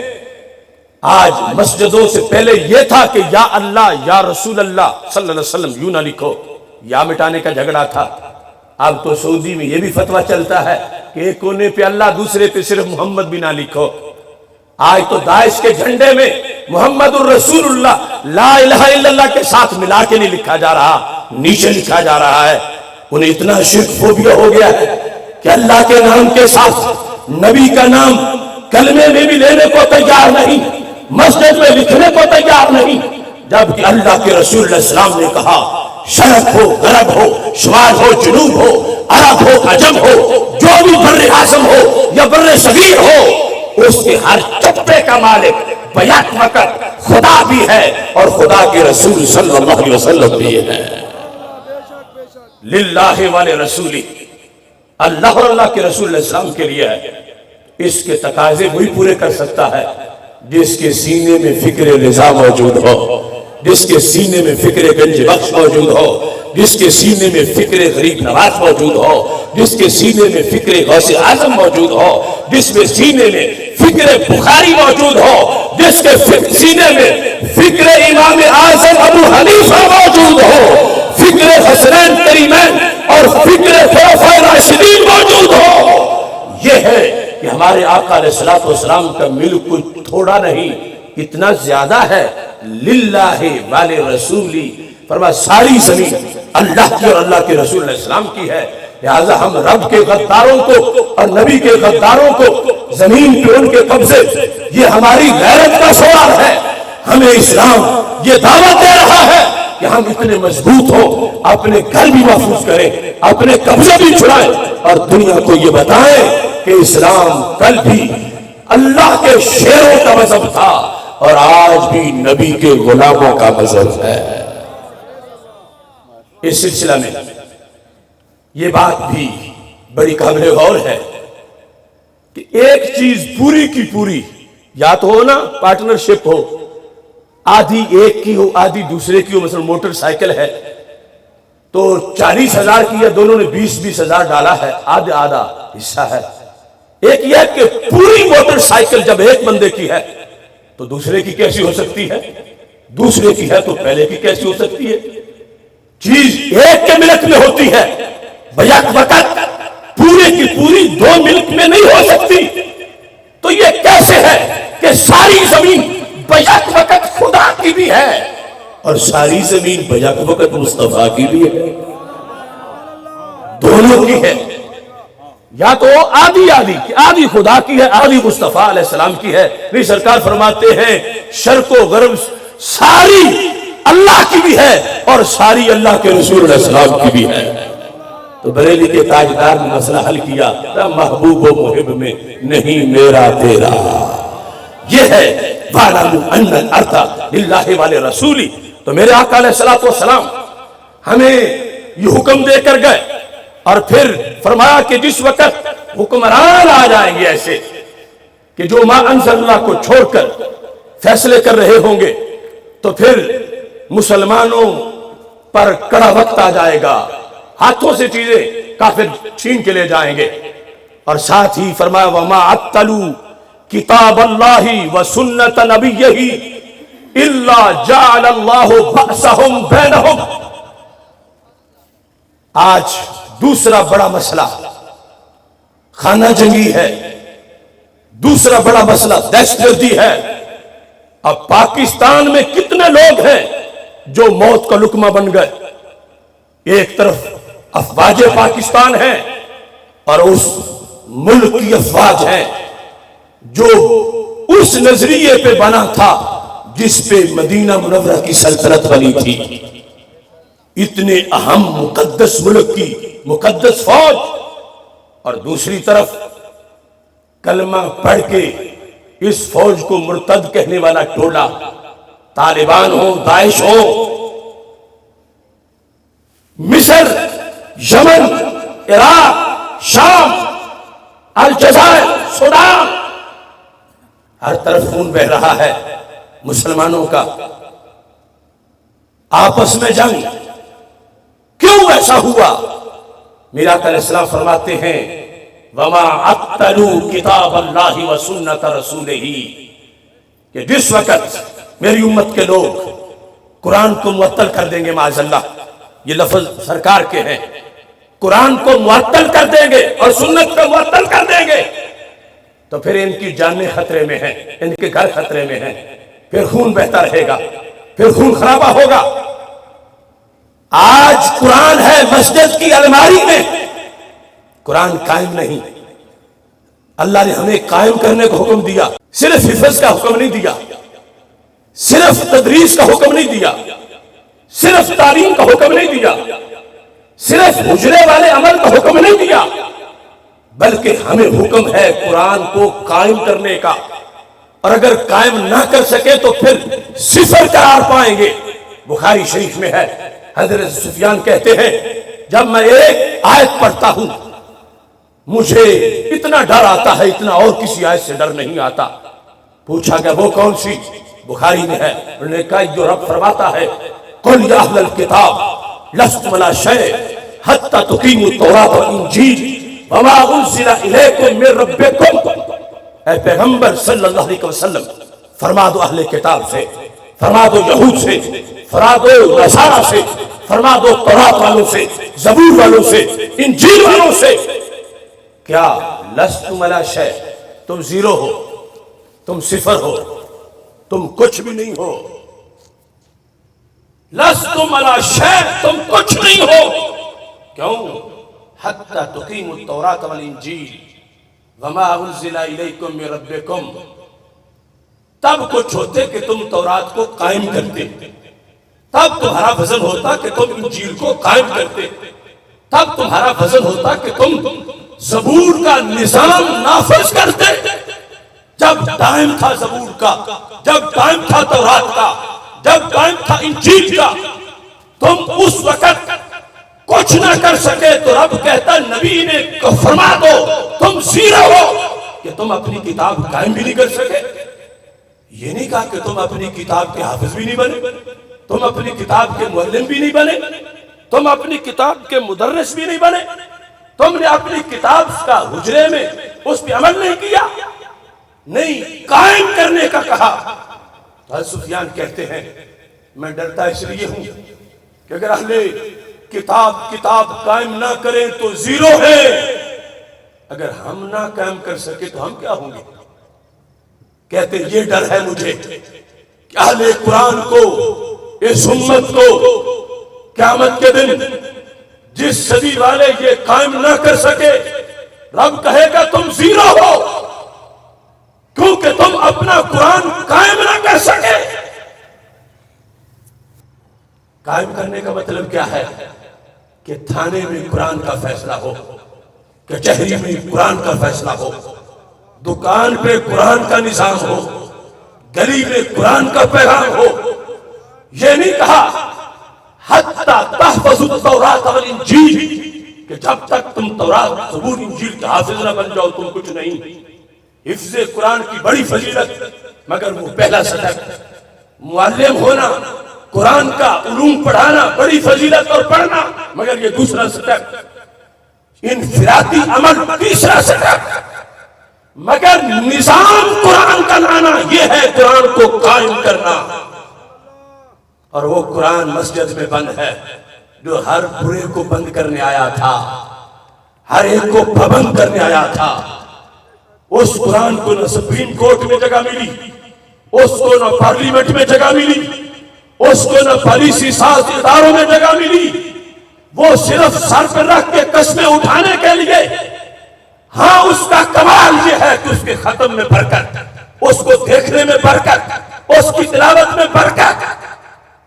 آج مسجدوں سے پہلے یہ تھا کہ یا اللہ یا رسول اللہ صلی اللہ علیہ وسلم یوں نہ لکھو، یا مٹانے کا جھگڑا تھا۔ اب تو سعودی میں یہ بھی فتویٰ چلتا ہے کہ ایک کونے پہ اللہ دوسرے پہ صرف محمد بھی نہ لکھو۔ آج تو داعش کے جھنڈے میں محمد الرسول اللہ لا الہ الا اللہ کے ساتھ ملا کے نہیں لکھا جا رہا، نیچے لکھا جا رہا ہے۔ انہیں اتنا شرک فوبیا ہو گیا ہے کہ اللہ کے نام کے ساتھ نبی کا نام کلمے میں بھی لینے کو تیار نہیں، مسجد میں لکھنے کو تیار نہیں، جبکہ اللہ کے رسول علیہ السلام نے کہا شرق ہو، غرب ہو، شمال ہو، جنوب ہو، عرب ہو، عجم ہو، جو بھی بر اعظم ہو یا بر صغیر ہو، اس کے ہر چپے کا مالک بیک وقت خدا بھی ہے اور خدا کے رسول صلی اللہ علیہ وسلم بھی ہے۔ للہ والے رسولی، اللہ اور اللہ کے رسول علیہ السلام کے لیے ہے۔ اس کے تقاضے وہی پورے کر سکتا ہے جس کے سینے میں فکر رضا موجود ہو، جس کے سینے میں فکر گنج بخش موجود ہو، جس کے سینے میں فکر غریب نواز موجود ہو، جس کے سینے میں فکر غوث اعظم موجود ہو، جس کے سینے میں فکر بخاری موجود ہو، جس کے سینے میں فکر امام اعظم ابو حنیفہ موجود ہو، فکر حسنین کریمین اور فکر خلفائے راشدین موجود ہو۔ یہ ہے کہ ہمارے آقا علیہ الصلوۃ والسلام کا ملک کوئی تھوڑا نہیں، اتنا زیادہ ہے۔ للہ والے رسولی، فرمایا ساری زمین اللہ کی اور اللہ کے رسول علیہ السلام کی ہے، لہذا ہم رب کے غداروں کو اور نبی کے غداروں کو زمین پہ ان کے قبضے، یہ ہماری غیرت کا سوال ہے۔ ہمیں اسلام یہ دعوت دے رہا ہے کہ ہم اتنے مضبوط ہوں، اپنے گھر بھی محفوظ کریں، اپنے قبضے بھی چھڑائیں اور دنیا کو یہ بتائیں کہ اسلام کل بھی اللہ کے شیروں کا مذہب تھا اور آج بھی نبی کے غلاموں کا مذہب ہے۔ اس سلسلہ میں یہ بات بھی بڑی قابل غور ہے کہ ایک چیز پوری کی پوری یا تو ہو نا پارٹنرشپ ہو، آدھی ایک کی ہو آدھی دوسرے کی ہو، مثلا موٹر سائیکل ہے تو 40,000 کی ہے، دونوں نے 20,000 ڈالا ہے، آدھا آدھا حصہ ہے۔ ایک یہ ہے کہ پوری موٹر سائیکل جب ایک بندے کی ہے تو دوسرے کی کیسی ہو سکتی ہے، دوسرے کی ہے تو پہلے کی کیسی ہو سکتی ہے؟ چیز ایک کے ملک میں ہوتی ہے، بیک وقت پورے کی پوری دو ملک میں نہیں ہو سکتی۔ تو یہ کیسے ہے کہ ساری زمین بیک وقت خدا کی بھی ہے اور ساری زمین بیک وقت مصطفیٰ کی بھی ہے، دونوں کی ہے؟ یا تو آدھی آدھی آدھی خدا کی ہے، آدھی مصطفیٰ علیہ السلام کی ہے۔ نہیں، سرکار فرماتے ہیں شرق و غرب ساری اللہ کی بھی ہے اور ساری اللہ کے رسول علیہ السلام کی بھی ہے۔ تو بریلی کے تاجدار نے مسئلہ حل کیا، محبوب و محب میں نہیں میرا تیرا، یہ ہے وَاعْلَمُوا أَنَّ الْأَرْضَ لِلَّهِ وَلِرَسُولِهِ۔ تو میرے آقا علیہ السلام ہمیں یہ حکم دے کر گئے اور پھر فرمایا کہ جس وقت حکمران آ جائیں گے ایسے کہ جو ما انزل اللہ کو چھوڑ کر فیصلے کر رہے ہوں گے تو پھر مسلمانوں پر کڑا وقت آ جائے گا، ہاتھوں سے چیزیں کافر چھین کے لے جائیں گے۔ اور ساتھ ہی فرمایا وَمَا عَطَّلُوا کتاب اللہ و سنت نبیہ الا جعل اللہ بأسہم بینہم۔ آج دوسرا بڑا مسئلہ خانہ جنگی ہے، دوسرا بڑا مسئلہ دہشت گردی ہے۔ اب پاکستان میں کتنے لوگ ہیں جو موت کا لقمہ بن گئے. ایک طرف افواج پاکستان ہے اور اس ملک کی افواج ہے جو اس نظریے پہ بنا تھا جس پہ مدینہ منورہ کی سلطنت بنی تھی. اتنے اہم مقدس ملک کی مقدس فوج، اور دوسری طرف کلمہ پڑھ کے اس فوج کو مرتد کہنے والا ٹولہ، طالبان ہو، داعش ہو، مصر، یمن، عراق، شام، الجزائر، سوڈان، ہر طرف خون بہ رہا ہے مسلمانوں کا، آپس میں جنگ. کیوں ایسا ہوا؟ میرا آقا علیہ السلام فرماتے ہیں وَمَا عَطَّلُوا كِتَابَ اللَّهِ وَسُنَّةَ رَسُولِهِ، کہ جس وقت میری امت کے لوگ قرآن کو معطل کر دیں گے، معاذ اللہ یہ لفظ سرکار کے ہیں، قرآن کو معطل کر دیں گے اور سنت کو معطل کر دیں گے، تو پھر ان کی جانیں خطرے میں ہیں، ان کے گھر خطرے میں ہیں، پھر خون بہتا رہے گا، پھر خون خرابہ ہوگا. آج قرآن ہے مسجد کی الماری میں، قرآن قائم نہیں. اللہ نے ہمیں قائم کرنے کا حکم دیا، صرف حفظ کا حکم نہیں دیا، صرف تدریس کا حکم نہیں دیا، صرف تعلیم کا حکم نہیں دیا، صرف حجرے والے عمل کا حکم نہیں دیا، بلکہ ہمیں حکم ہے قرآن کو قائم کرنے کا. اور اگر قائم نہ کر سکے تو پھر صفر قرار پائیں گے. بخاری شریف میں ہے، حضرت سفیان کہتے ہیں جب میں ایک آیت پڑھتا ہوں مجھے اتنا ڈر آتا ہے اتنا اور کسی آیت سے ڈر نہیں آتا. پوچھا گیا وہ کون سی؟ بخاری میں ہے. انہوں نے کہا جو رب فرماتا ہے قل یا اہل الکتاب لستم علی شیء حتی تقیموا التوراۃ والانجیل وما انزل الیکم من ربکم. اے پیغمبر صلی اللہ علیہ وسلم فرما دو اہل کتاب سے، فرما دو یہود سے، فرما دو نصارہ سے، فرما دو تورات والوں سے، زبور والوں سے، انجیل والوں سے، کیا لستم علی شیء، تم زیرو ہو، تم صفر ہو، تم کچھ بھی نہیں ہو. لستم علی شیء، تم کچھ نہیں ہو. کیوں؟ حتی تقیموا التوراۃ والانجیل وما انزل الیکم من ربکم. تب کچھ ہوتے کہ تم تورات کو قائم کرتے، تب تمہارا وزن ہوتا کہ تم انجیل کو قائم کرتے، تب تمہارا وزن ہوتا کہ تم زبور کا نظام نافذ کرتے. جب ٹائم تھا زبور کا، جب ٹائم تھا تورات کا، جب ٹائم تھا انجیل کا، تم اس وقت کچھ نہ کر سکے تو رب کہتا نبی نے فرما دو تم زیرو ہو کہ تم اپنی کتاب قائم بھی نہیں کر سکے. یہ نہیں کہا کہ تم اپنی کتاب کے حافظ بھی نہیں بنے، تم اپنی کتاب کے معلم بھی نہیں بنے، تم اپنی کتاب کے مدرس بھی نہیں بنے، تم نے اپنی کتاب کا حجرے میں اس پہ عمل نہیں کیا، نہیں قائم کرنے کا کہا. حضرت سفیان کہتے ہیں میں ڈرتا اس لیے ہوں کہ اگر اہل کتاب قائم نہ کریں تو زیرو ہے، اگر ہم نہ قائم کر سکے تو ہم کیا ہوں گے. کہتے یہ ڈر ہے مجھے کہ اہل قرآن کو، اس امت کو قیامت کے دن جس صدی والے یہ قائم نہ کر سکے رب کہے گا تم زیرو ہو کیونکہ تم اپنا قرآن قائم نہ کر سکے. قائم کرنے کا مطلب کیا ہے؟ کہ تھانے میں قرآن کا فیصلہ ہو، کچہری میں قرآن کا فیصلہ ہو، دکان پہ قرآن کا نظام ہو، گلی میں قرآن کا پیغام ہو. یہ نہیں کہا حتی تحفظوا التوراۃ والانجیل کہ جب تک تم تورات زبور انجیل کے حافظ نہ بن جاؤ تم کچھ نہیں. حفظ قرآن کی بڑی فضیلت مگر وہ پہلا سطح. معلم ہونا، قرآن کا علوم پڑھانا بڑی فضیلت اور پڑھنا مگر یہ دوسرا سطح. انفرادی عمل تیسرا سطح. مگر نظام قرآن کا لانا یہ ہے قرآن کو قائم کرنا. اور وہ قرآن مسجد میں بند ہے جو ہر برے کو بند کرنے آیا تھا، ہر ایک کو پابند کرنے آیا تھا. اس قرآن کو نہ سپریم کورٹ میں جگہ ملی، اس کو نہ پارلیمنٹ میں جگہ ملی، اس کو نہ پالیسی ساز اداروں میں جگہ ملی، وہ صرف سر پر رکھ کے قسمیں اٹھانے کے لیے۔ ہاں اس کا کمال یہ ہے کہ اس کے ختم میں برکت، اس کو دیکھنے میں برکت، اس کی تلاوت میں برکت،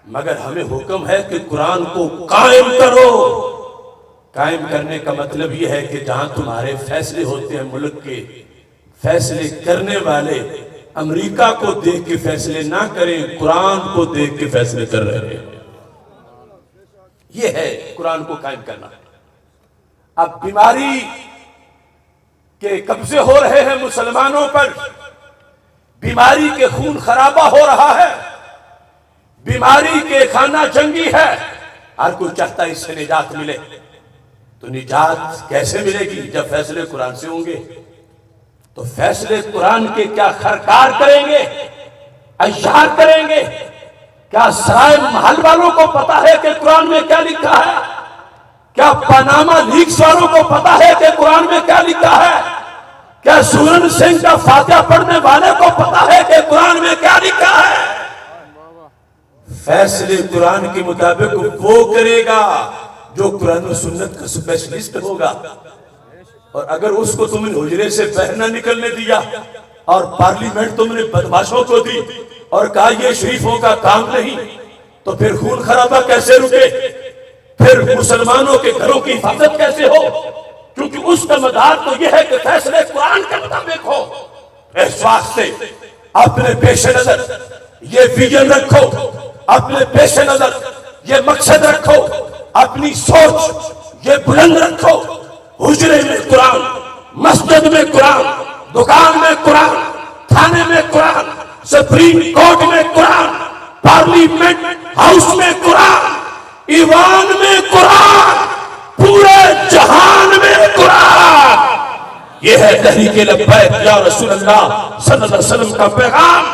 مگر ہمیں حکم ہے کہ قرآن کو قائم کرو۔ قائم کرنے کا مطلب یہ ہے کہ جہاں تمہارے فیصلے ہوتے ہیں ملک کے، فیصلے کرنے والے امریکہ کو دیکھ کے فیصلے نہ کریں، قرآن کو دیکھ کے فیصلے کر رہے ہیں۔ یہ ہے قرآن کو قائم کرنا۔ اب بیماری کے قبضے ہو رہے ہیں مسلمانوں پر، بیماری کے خون خرابہ ہو رہا ہے، بیماری کے خانہ جنگی ہے، ہر کوئی چاہتا ہے اس سے نجات ملے۔ تو نجات کیسے ملے گی؟ جب فیصلے قرآن سے ہوں گے۔ تو فیصلے قرآن کے کیا خرکار کریں گے، اشعار کریں گے؟ کیا سرائے محل والوں کو پتا ہے کہ قرآن میں کیا لکھا ہے؟ کیا پاناما لیکس والوں کو پتا ہے کہ قرآن میں کیا لکھا ہے؟ کیا سورن سنگھ کا فاتحہ پڑھنے والے کو پتا ہے کہ قرآن میں کیا لکھا ہے؟ فیصلے قرآن کے مطابق وہ کرے گا جو قرآن و سنت کا سپیشلسٹ ہوگا۔ اور اگر اس کو تم نے حجرے سے باہر نہ نکلنے دیا اور پارلیمنٹ تم نے بدماشوں کو دی اور کہا یہ شریفوں کا کام نہیں، تو پھر خون خرابہ کیسے رکے؟ پھر مسلمانوں کے گھروں کی حفاظت کیسے ہو؟ کیونکہ اس کا مدار تو یہ ہے کہ فیصلے قرآن کے مطابق ہو۔ اس واسطے اپنے پیش نظر یہ ویژن رکھو، اپنے پیش نظر یہ مقصد رکھو، اپنی سوچ یہ بلند رکھو۔ حجرے میں قرآن، مسجد میں قرآن، دکان میں قرآن، تھانے میں قرآن، سپریم کورٹ میں قرآن، پارلیمنٹ ہاؤس میں قرآن، ایوان میں قرآن، پورے جہان میں قرآن۔ یہ ہے تحریک لبیک یا رسول اللہ صلی اللہ علیہ وسلم کا پیغام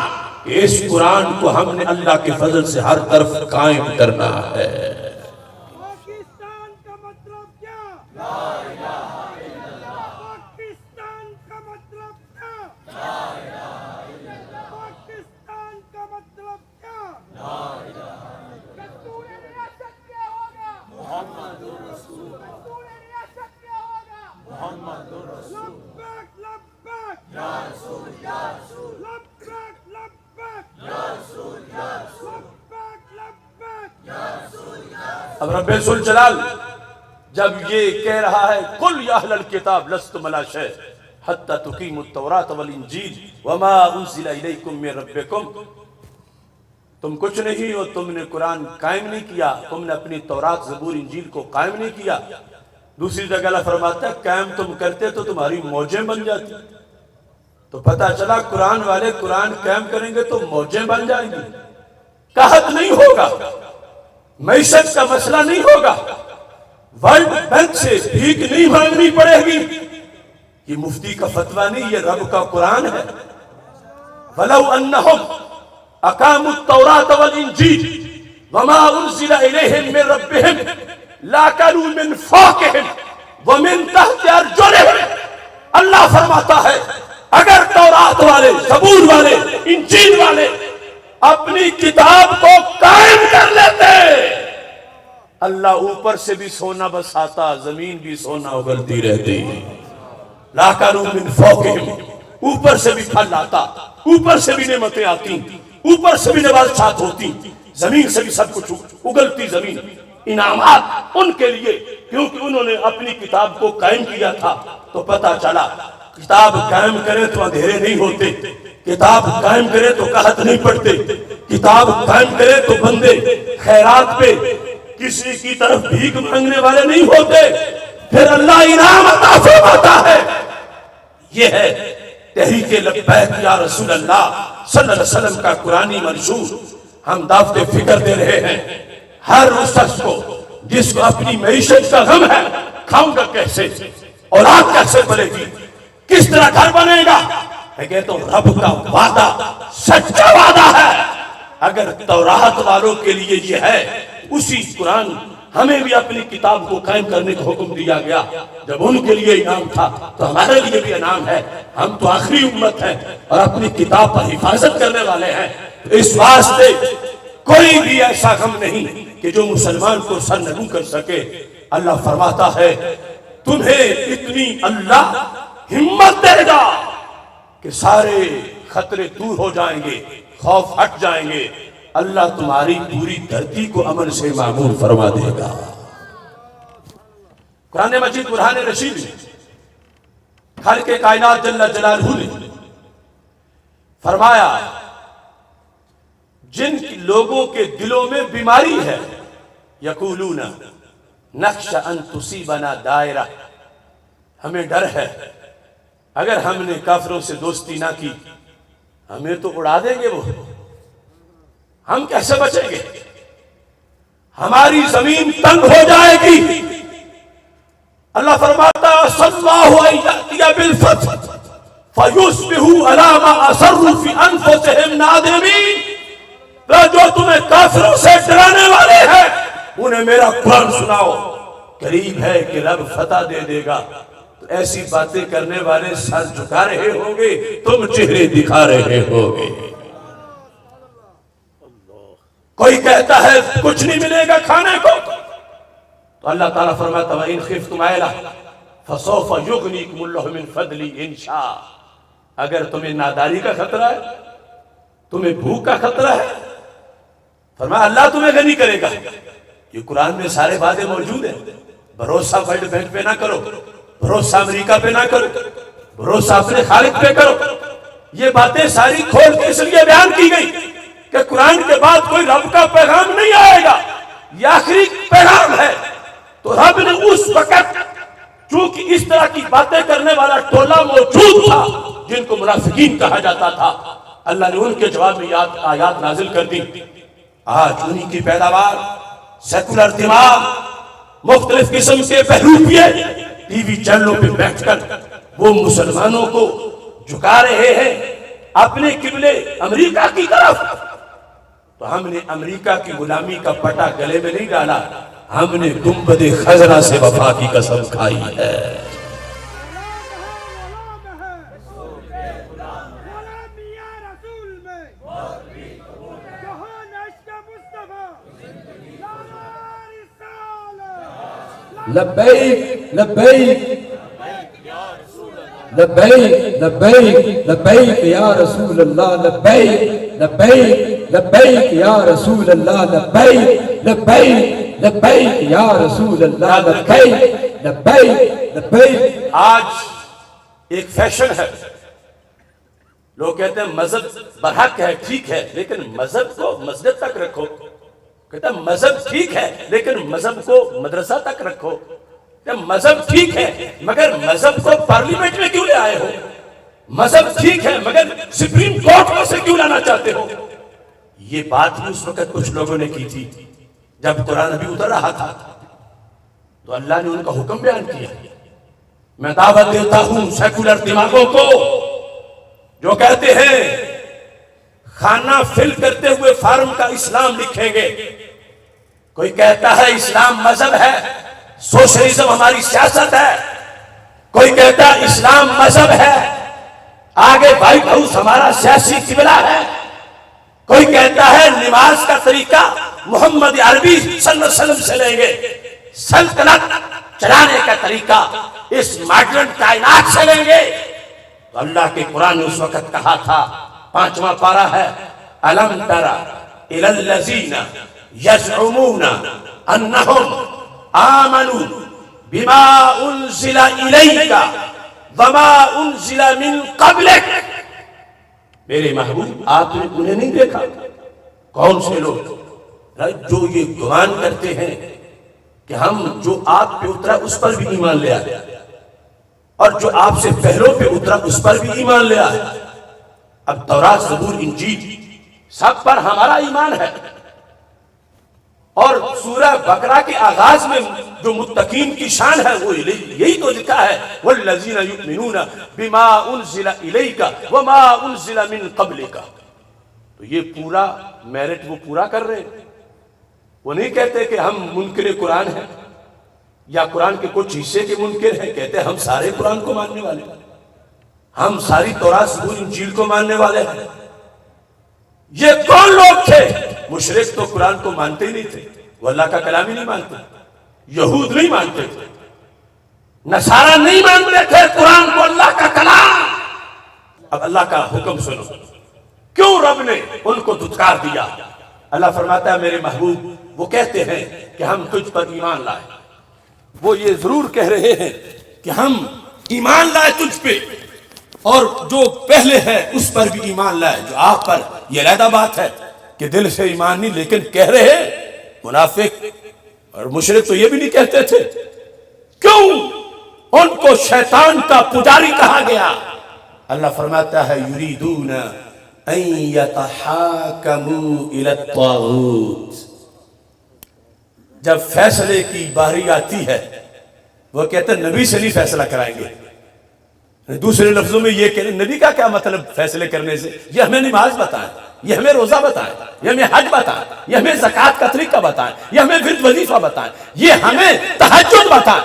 کہ اس قرآن کو ہم نے اللہ کے فضل سے ہر طرف قائم کرنا ہے۔
پاکستان کا مطلب کیا؟ لا الہ الا اللہ۔ پاکستان کا مطلب کیا؟ لا الہ الا اللہ۔ پاکستان کا مطلب کیا؟ لا الہ الا اللہ۔ دستور ریاست کیا ہوگا؟ محمد رسول اللہ۔ دستور ریاست کیا ہوگا؟ محمد رسول اللہ۔ لبیک لبیک یا رسول یا رسول۔ لبیک لبیک یا رسول یا رسول۔ لبیک لبیک یا رسول یا رسول۔
اب رب ذوالجلال جب یہ کہہ رہا ہے قل یا اہل الکتاب لستم علی شیء حتی تقیموا التوراۃ والانجیل وما انزل الیکم من ربکم، تم کچھ نہیں ہو، تم نے قرآن قائم نہیں کیا، تم نے اپنی تورات زبور انجیل کو قائم نہیں کیا۔ دوسری جگہ اللہ فرماتا ہے قائم تم کرتے تو تمہاری موجیں بن جاتی۔ تو پتہ چلا قرآن والے قرآن قائم کریں گے تو موجیں بن جائیں گی، قحط نہیں ہوگا، معیشت کا مسئلہ نہیں ہوگا، ورلڈ بینک سے بھیک نہیں مانگنی پڑے گی۔ یہ مفتی کا فتویٰ نہیں، یہ رب کا قرآن ہے۔ وَلَوْ أَنَّهُمْ أَقَامُوا التَّوْرَاةَ وَالْإِنْجِيلَ وَمَا أُنزِلَ إِلَيْهِمْ مِنْ رَبِّهِمْ لَأَكَلُوا مِنْ فَوْقِهِمْ وَمِنْ تَحْتِ أَرْجُلِهِمْ۔ اللہ فرماتا ہے اگر تورات والے، زبور والے، انجیل والے اپنی کتاب کو قائم کر لیتے، اللہ اوپر سے بھی سونا بساتا، زمین بھی سونا اگلتی رہتی۔ لَأَكَلُوا مِنْ فَوْقِهِمْ، اوپر سے بھی پھل آتا، اوپر سے بھی نعمتیں آتی، اوپر سے بھی نباتات ہوتی، زمین سے بھی سب کچھ اگلتی زمین، انعامات ان کے لیے، کیونکہ انہوں نے اپنی کتاب کو قائم کیا تھا۔ تو پتہ چلا کتاب قائم کرے تو اندھیرے نہیں ہوتے، کتاب قائم کرے تو قحط نہیں پڑتے، کتاب قائم کرے تو بندے خیرات پہ کسی کی طرف بھیک مانگنے والے نہیں ہوتے، پھر اللہ انعام عطا فرماتا ہے۔ یہ ہے تحریک لبیک یا رسول اللہ صلی اللہ علیہ وسلم کا قرآنی منشور۔ ہم دعوت فکر دے رہے ہیں ہر اس شخص کو جس کو اپنی معیشت کا غم ہے، کھاؤں گا کیسے، اولاد کیسے پلے گی، کس طرح گھر بنے گا۔ میں کہتا ہوں رب کا وعدہ سچا وعدہ ہے۔ اگر تورات والوں کے لیے یہ ہے، اسی قرآن ہمیں بھی اپنی کتاب کو قائم کرنے کا حکم دیا گیا۔ جب ان کے لیے انعام تھا تو ہمارے لیے بھی انعام ہے۔ ہم تو آخری امت ہیں اور اپنی کتاب پر حفاظت کرنے والے ہیں۔ اس واسطے کوئی بھی ایسا غم نہیں کہ جو مسلمان کو سرنگوں کر سکے۔ اللہ فرماتا ہے تمہیں اتنی اللہ ہمت دے گا کہ سارے خطرے دور ہو جائیں گے، خوف ہٹ جائیں گے، اللہ تمہاری پوری دھرتی کو امن سے معمور فرما دے گا۔ قرآن مجید برہان رشید میں خالق کائنات جل جلالہ نے فرمایا جن لوگوں کے دلوں میں بیماری ہے، یقولون نخشى ان تصیبنا دائرہ، ہمیں ڈر ہے اگر ہم نے کافروں سے دوستی نہ کی ہمیں تو اڑا دیں گے، وہ ہم کیسے بچیں گے، ہماری زمین تنگ ہو جائے گی۔ اللہ فرماتا صلی اللہ علیہ بالفتح فیصبحوا علی ما اصروا فی انفسہم نادمین، جو تمہیں کافروں سے ڈرانے والے ہیں انہیں میرا قرآن سناؤ، قریب ہے کہ رب فتح دے دے گا۔ تو ایسی باتیں کرنے والے سر جھکا رہے ہوں گے، تم چہرے دکھا رہے ہوگے۔ کوئی کہتا ہے کچھ نہیں ملے گا کھانے کو، تو اللہ تعالیٰ فرماتا وَإِنْ خِفْتُمْ عَيْلَةً فَسَوْفَ يُغْنِيكُمُ اللَّهُ مِنْ فَضْلِهِ إِنْ شَاءَ۔ اگر تمہیں ناداری کا خطرہ ہے، تمہیں بھوک کا خطرہ ہے، فرمایا اللہ تمہیں غنی کرے گا۔ یہ قرآن میں سارے باتیں موجود ہیں۔ بھروسہ ورلڈ بینک پہ نہ کرو، بھروسہ امریکہ پہ نہ کرو، بھروسہ اپنے خالق پہ کرو۔ یہ باتیں ساری کھول کے اس لیے بیان کی گئی کہ قرآن کے بعد کوئی رب کا پیغام نہیں آئے گا، یہ آخری پیغام ہے۔ تو رب نے اس وقت چونکہ اس طرح کی باتیں کرنے والا ٹولہ موجود تھا جن کو منافقین کہا جاتا تھا، اللہ نے ان کے جواب میں آیات نازل کر دی۔ آج انہی کی پیداوار، سیکولر دماغ، مختلف قسم کے بہروپیے ٹی وی چینلوں پہ بیٹھ کر وہ مسلمانوں کو جھکا رہے ہیں اپنے قبلے امریکہ کی طرف۔ تو ہم نے امریکہ کی غلامی کا پٹا گلے میں نہیں ڈالا، ہم نے گنبد خضرا سے وفا کی قسم کھائی ہے۔
لبیک لبیک لبیک لبیک لبیک یا رسول اللہ، لبیک لبیک لبیک یا رسول اللہ، لبیک لبیک لبیک یا رسول اللہ، لبیک لبیک لبیک۔
آج ایک فیشن ہے، لوگ کہتے ہیں مذہب برحق ہے، ٹھیک ہے، لیکن مذہب کو مسجد تک رکھو۔ کہتا ہے مذہب ٹھیک ہے لیکن مذہب کو مدرسہ تک رکھو۔ مذہب ٹھیک ہے مگر مذہب کو پارلیمنٹ میں کیوں لے آئے ہو؟ مذہب ٹھیک ہے مگر سپریم کورٹ میں سے کیوں لانا چاہتے ہو؟ یہ بات بھی اس وقت کچھ لوگوں نے کی تھی جب قرآن ابھی اتر رہا تھا، تو اللہ نے ان کا حکم بیان کیا۔ میں دعوت دیتا ہوں سیکولر دماغوں کو جو کہتے ہیں کھانا فل کرتے ہوئے فارم کا اسلام لکھیں گے۔ کوئی کہتا ہے اسلام مذہب ہے، سوشلزم ہماری سیاست ہے۔ کوئی کہتا ہے اسلام مذہب ہے، آگے وائٹ ہاؤس ہمارا سیاسی قبلہ ہے۔ کوئی کہتا ہے نماز کا طریقہ محمد عربی صلی اللہ علیہ وسلم سے لیں گے، سلطنت چلانے کا طریقہ اس ماڈرن کائنات سے لیں گے۔ تو اللہ کے قرآن نے اس وقت کہا تھا، 5واں پارہ ہے، أَلَمْ تَرَ إِلَى الَّذِينَ يَزْعُمُونَ أَنَّهُمْ آمَنُوا بِمَا أُنزِلَ إِلَيْكَ وَمَا أُنزِلَ مِن قَبْلِكَ۔ میرے محبوب آپ نے انہیں نہیں دیکھا؟ کون سے لوگ جو یہ گمان کرتے ہیں کہ ہم جو آپ پہ اترا اس پر بھی ایمان لے آئے، اور جو آپ سے پہلوں پہ اترا اس پر بھی ایمان لے آئے۔ اب تورات، زبور، انجیل سب پر ہمارا ایمان ہے، اور سورہ بقرہ کے آغاز میں جو متقین کی شان ہے وہ یہی تو لکھا ہے، وَالَّذِينَ يُؤْمِنُونَ بِمَا أُنزِلَ إِلَيْكَ وَمَا أُنزِلَ مِن قَبْلِكَ۔ تو یہ پورا میرٹ وہ پورا کر رہے ہیں۔ وہ نہیں کہتے کہ ہم منکر قرآن ہیں یا قرآن کے کچھ حصے کے منکر ہیں، کہتے ہیں ہم سارے قرآن کو ماننے والے ہیں، ہم ساری تورات، زبور، انجیل کو ماننے والے ہیں۔ یہ کون لوگ تھے مشرک تو قرآن کو مانتے ہی نہیں تھے، وہ اللہ کا کلام ہی نہیں مانتے، یہود نہیں مانتے تھے، نصارہ نہیں مانتے تھے قرآن کو اللہ کا کلام۔ اب اللہ کا حکم سنو، کیوں رب نے ان کو دھتکار دیا؟ اللہ فرماتا ہے میرے محبوب وہ کہتے ہیں کہ ہم تجھ پر ایمان لائے، وہ یہ ضرور کہہ رہے ہیں کہ ہم ایمان لائے تجھ پہ، اور جو پہلے ہے اس پر بھی ایمان لائے جو آپ پر، یہ علیحدہ بات ہے کہ دل سے ایمان نہیں، لیکن کہہ رہے منافق اور مشرک تو یہ بھی نہیں کہتے تھے۔ کیوں ان کو شیطان کا پجاری کہا گیا؟ اللہ فرماتا ہے یریدون ان یتحاکموا الی الطاغوت، جب فیصلے کی باری آتی ہے وہ کہتے ہیں نبی سے نہیں فیصلہ کرائیں گے۔ دوسرے لفظوں میں یہ کہ نبی کا کیا مطلب فیصلے کرنے سے؟ یہ ہمیں نماز بتائیں، یہ ہمیں روزہ بتائیں، یہ ہمیں حج بتائیں، یہ ہمیں زکوٰۃ کا طریقہ بتائیں، یہ ہمیں ورد وظیفہ بتائیں، یہ ہمیں تہجد بتائیں۔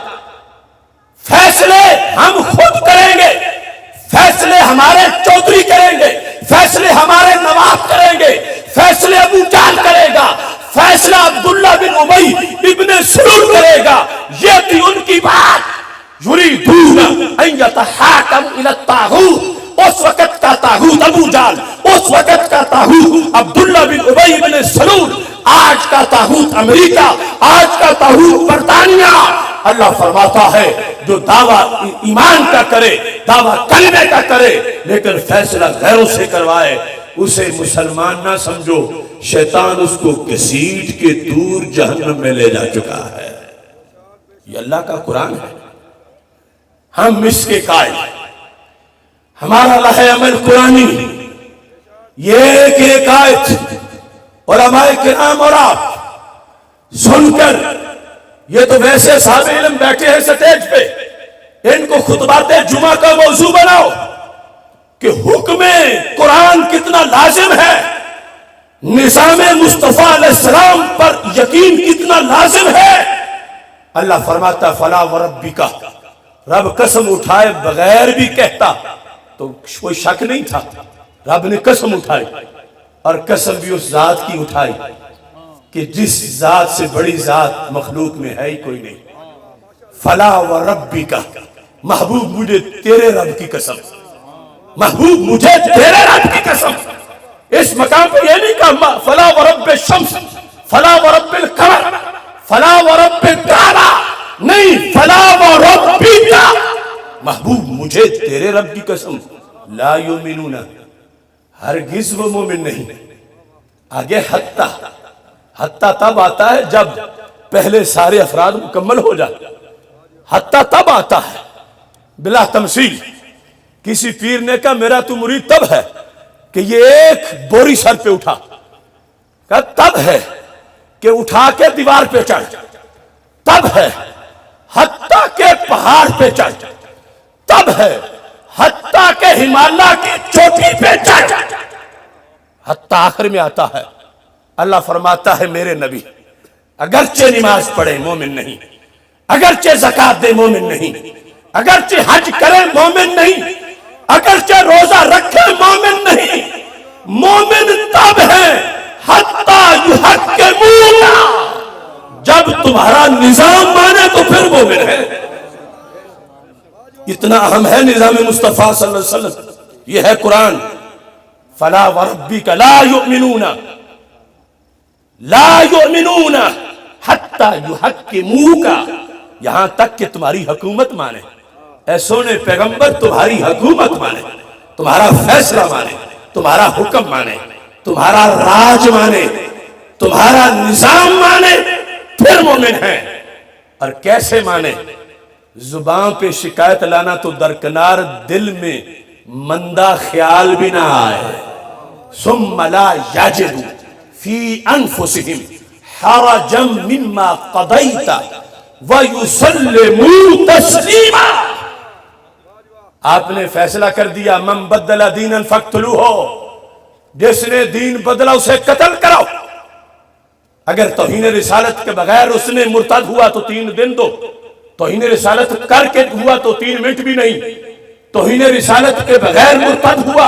فیصلے ہم خود کریں گے، فیصلے ہمارے چودھری کریں گے، فیصلے ہمارے نواب کریں گے، فیصلے ابو جہل کرے گا، فیصلہ عبداللہ بن ابی ابن سلول کرے گا۔ یہ تھی ان کی بات، یریدون ان یتحاکموا الی الطاغوت۔ اس وقت کا طاغوت ابو جہل، اس وقت کا طاغوت عبداللہ بن ابی ابن سلول، آج کا طاغوت امریکہ، آج کا طاغوت برطانیہ۔ اللہ فرماتا ہے جو دعویٰ ایمان کا کرے، دعویٰ کلمے کا کرے، لیکن فیصلہ غیروں سے کروائے، اسے مسلمان نہ سمجھو، شیطان اس کو گھسیٹ کے دور جہنم میں لے جا چکا ہے۔ یہ اللہ کا قرآن ہے، ہم اس کے قائل، ہمارا راہ عمل قرآنی، یہ ایک ایک آیت علماء کرام اور آپ سن کر، یہ تو ویسے صاحب علم بیٹھے ہیں سٹیج پہ، ان کو خطبات جمعہ کا موضوع بناؤ کہ حکم قرآن کتنا لازم ہے، نظام مصطفیٰ علیہ السلام پر یقین کتنا لازم ہے۔ اللہ فرماتا فلا وربک، رب قسم اٹھائے بغیر بھی کہتا تو کوئی شک نہیں تھا، رب نے قسم اٹھائی، اور قسم بھی اس ذات کی اٹھائی کہ جس ذات سے بڑی ذات مخلوق میں ہے ہی کوئی نہیں۔ فلا وربک، محبوب مجھے تیرے رب کی قسم، محبوب مجھے تیرے رب کی قسم۔ اس مقام پہ یہ نہیں کہا فلا ورب الشمس، فلا ورب القمر، فلا ورب الکعبہ، نہیں، فلا وربک، محبوب مجھے تیرے رب کی قسم۔ لا یؤمنون، ہرگز وہ مومن نہیں۔ آگے حتیٰ تب آتا ہے جب پہلے سارے افراد مکمل ہو جاتے، حتیٰ تب آتا ہے بلا تمثیل۔ کسی پیر نے کہا میرا تو مرید تب ہے کہ یہ ایک بوری سر پہ اٹھا، کہا تب ہے کہ اٹھا کے دیوار پہ چڑھ، تب ہے حتیٰ کہ پہاڑ پہ چڑھ، تب ہے حتیٰ کہ ہمالیہ کی چوٹی پہ چڑھ، حتیٰ آخر میں آتا ہے۔ اللہ فرماتا ہے میرے نبی اگرچہ نماز پڑھے مومن نہیں، اگرچہ زکوٰۃ دے مومن نہیں، اگرچہ حج کرے مومن نہیں، اگرچہ روزہ رکھے مومن نہیں، مومن تب ہے حتیٰ یحکموک، جب تمہارا نظام مانے تو پھر مومن ہے۔ اتنا اہم ہے نظام مصطفیٰ صلی اللہ علیہ وسلم، یہ ہے قرآن۔ فلا وربک لا یؤمنون، لا یؤمنون حتی یحکموک، یہاں تک کہ تمہاری حکومت مانے، اے سونے پیغمبر تمہاری حکومت مانے، تمہارا فیصلہ مانے، تمہارا حکم مانے، تمہارا راج مانے، تمہارا نظام مانے، پھر مومن ہے۔ اور کیسے مانے؟ زبان پہ شکایت لانا تو درکنار، دل میں مندہ خیال بھی نہ آئے۔ ثم لا یجدوا فی انفسہم حرجا مما قضیت ویسلموا تسلیما۔ آپ نے فیصلہ کر دیا من بدل دینا فاقتلوہ، جس نے دین بدلا اسے قتل کرو۔ اگر توہین رسالت کے بغیر اس نے مرتد ہوا تو 3 دن دو، توہین رسالت کر کے ہوا تو 3 منٹ بھی نہیں، توہین رسالت کے بغیر مرتد ہوا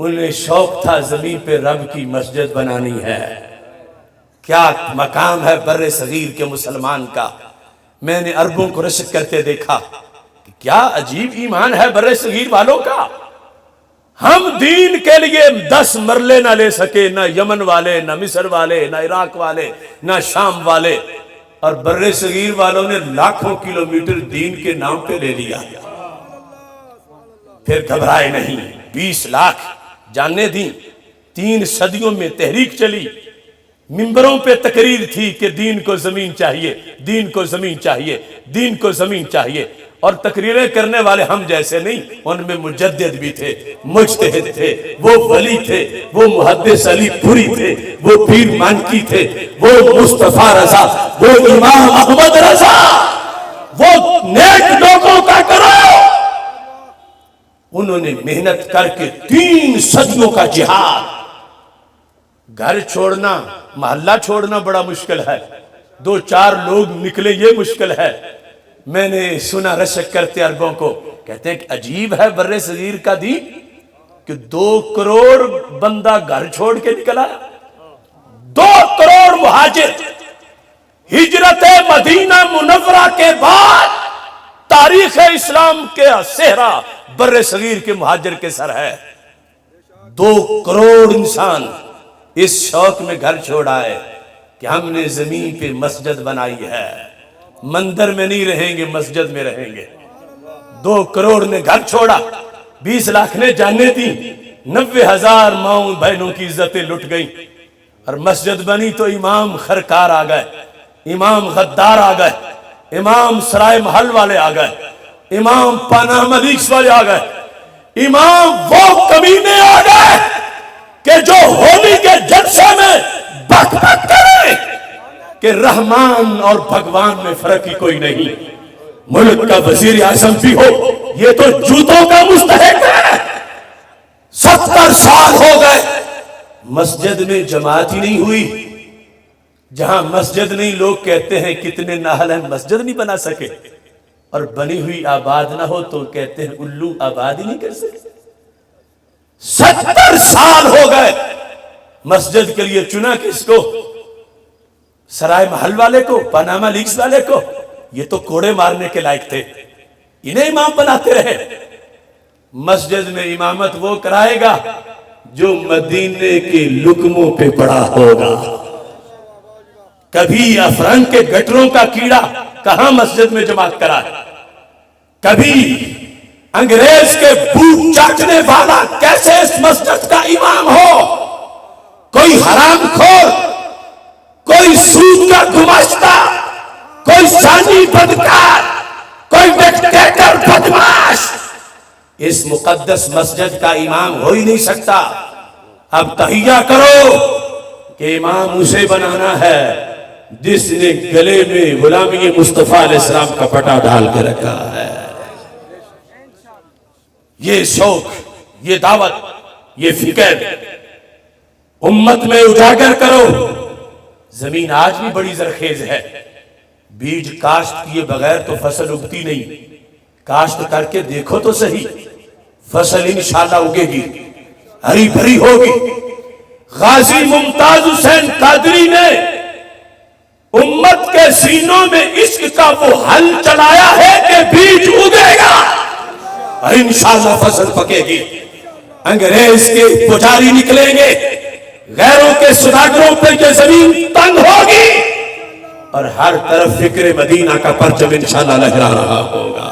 انہیں شوق تھا زمین پہ رب کی مسجد بنانی ہے۔ کیا مقام ہے بر صغیر کے مسلمان کا۔ میں نے عربوں کو رشک کرتے دیکھا کہ کیا عجیب ایمان ہے بر صغیر والوں کا۔ ہم دین کے لیے 10 مرلے نہ لے سکے، نہ یمن والے، نہ مصر والے، نہ عراق والے، نہ شام والے، اور بر صغیر والوں نے لاکھوں کلومیٹر دین کے نام پہ لے لیا۔ پھر گھبرائے نہیں، 20 لاکھ جانیں دیں۔ 3 صدیوں میں تحریک چلی، منبروں پہ تقریر تھی کہ دین کو زمین چاہیے، دین کو زمین چاہیے، دین کو زمین چاہیے، اور تقریریں کرنے والے ہم جیسے نہیں، ان میں مجدد بھی تھے، مجتہد تھے، وہ ولی تھے، وہ محدث علی پوری تھے، وہ پیر مانکی تھے، وہ مصطفیٰ رضا، وہ امام احمد رضا، وہ نیک لوگوں کا کرو۔ انہوں نے محنت کر کے 3 صدیوں کا جہاد۔ گھر چھوڑنا، محلہ چھوڑنا بڑا مشکل ہے، 2-4 لوگ نکلے یہ مشکل ہے۔ میں نے سنا رشک کرتے عربوں کو، کہتے ہیں کہ عجیب ہے بر صغیر کا دین کہ 2 کروڑ بندہ گھر چھوڑ کے نکلا، 2 کروڑ مہاجر۔ ہجرت مدینہ منورہ کے بعد تاریخ اسلام کے صحرا بر صغیر کے مہاجر کے سر ہے۔ 2 کروڑ انسان اس شوق میں گھر چھوڑا ہے کہ ہم نے زمین پہ مسجد بنائی ہے، مندر میں نہیں رہیں گے، مسجد میں رہیں گے۔ 2 کروڑ نے گھر چھوڑا، 20 لاکھ نے جانیں دی، 90,000 ماؤں بہنوں کی عزتیں لٹ گئیں، اور مسجد بنی تو امام خرکار آ گئے، امام غدار آ گئے، امام سرائے محل والے آ گئے، امام پاناما لیکس والے آ گئے، امام وہ کمینے آ گئے کہ جو ہولی کے جلسے میں بک بک کرے کہ رحمان اور بھگوان میں فرق ہی کوئی نہیں، ملک کا وزیر اعظم بھی ہو یہ تو جوتوں کا مستحق ہے۔ 70 سال ہو گئے مسجد میں جماعت ہی نہیں ہوئی۔ جہاں مسجد نہیں، لوگ کہتے ہیں کتنے نااہل ہیں مسجد نہیں بنا سکے، اور بنی ہوئی آباد نہ ہو تو کہتے ہیں الو آباد ہی نہیں کر سکے۔ 70 سال ہو گئے مسجد کے لیے چنا کس کو؟ سرائے محل والے کو، پاناما لیکس والے کو؟ یہ تو کوڑے مارنے کے لائق تھے، انہیں امام بناتے رہے۔ مسجد میں امامت وہ کرائے گا جو مدینے کے لقموں پہ پڑا ہوگا۔ کبھی افرنگ کے گٹروں کا کیڑا کہاں مسجد میں جماعت کرا ہے؟ کبھی انگریز کے بھوک چاٹنے والا کیسے اس مسجد کا امام ہو؟ کوئی حرام خور، کوئی سود کا گماشتہ، کوئی زانی بدکار، کوئی ڈکٹیٹر بدماش اس مقدس مسجد کا امام ہو ہی نہیں سکتا۔ اب تحیہ کرو کہ امام اسے بنانا ہے جس نے گلے میں غلامی مصطفیٰ علیہ السلام کا پٹا ڈال کے رکھا ہے۔ یہ شوق، یہ دعوت، یہ فکر امت میں اجاگر کرو۔ زمین آج بھی بڑی زرخیز ہے، بیج کاشت کیے بغیر تو فصل اگتی نہیں۔ کاشت کر کے دیکھو تو صحیح، فصل انشاءاللہ اگے گی، ہری بھری ہوگی۔ غازی ممتاز حسین قادری نے امت کے سینوں میں عشق کا وہ حل چلایا ہے کہ بیج اگے گا اور انشاءاللہ فصل پکے گی۔ انگریز کے پجاری نکلیں گے، غیروں کے سوداگروں پہ یہ زمین تنگ ہوگی، اور ہر طرف فکر مدینہ کا پرچم انشاءاللہ لہرا رہا ہوگا۔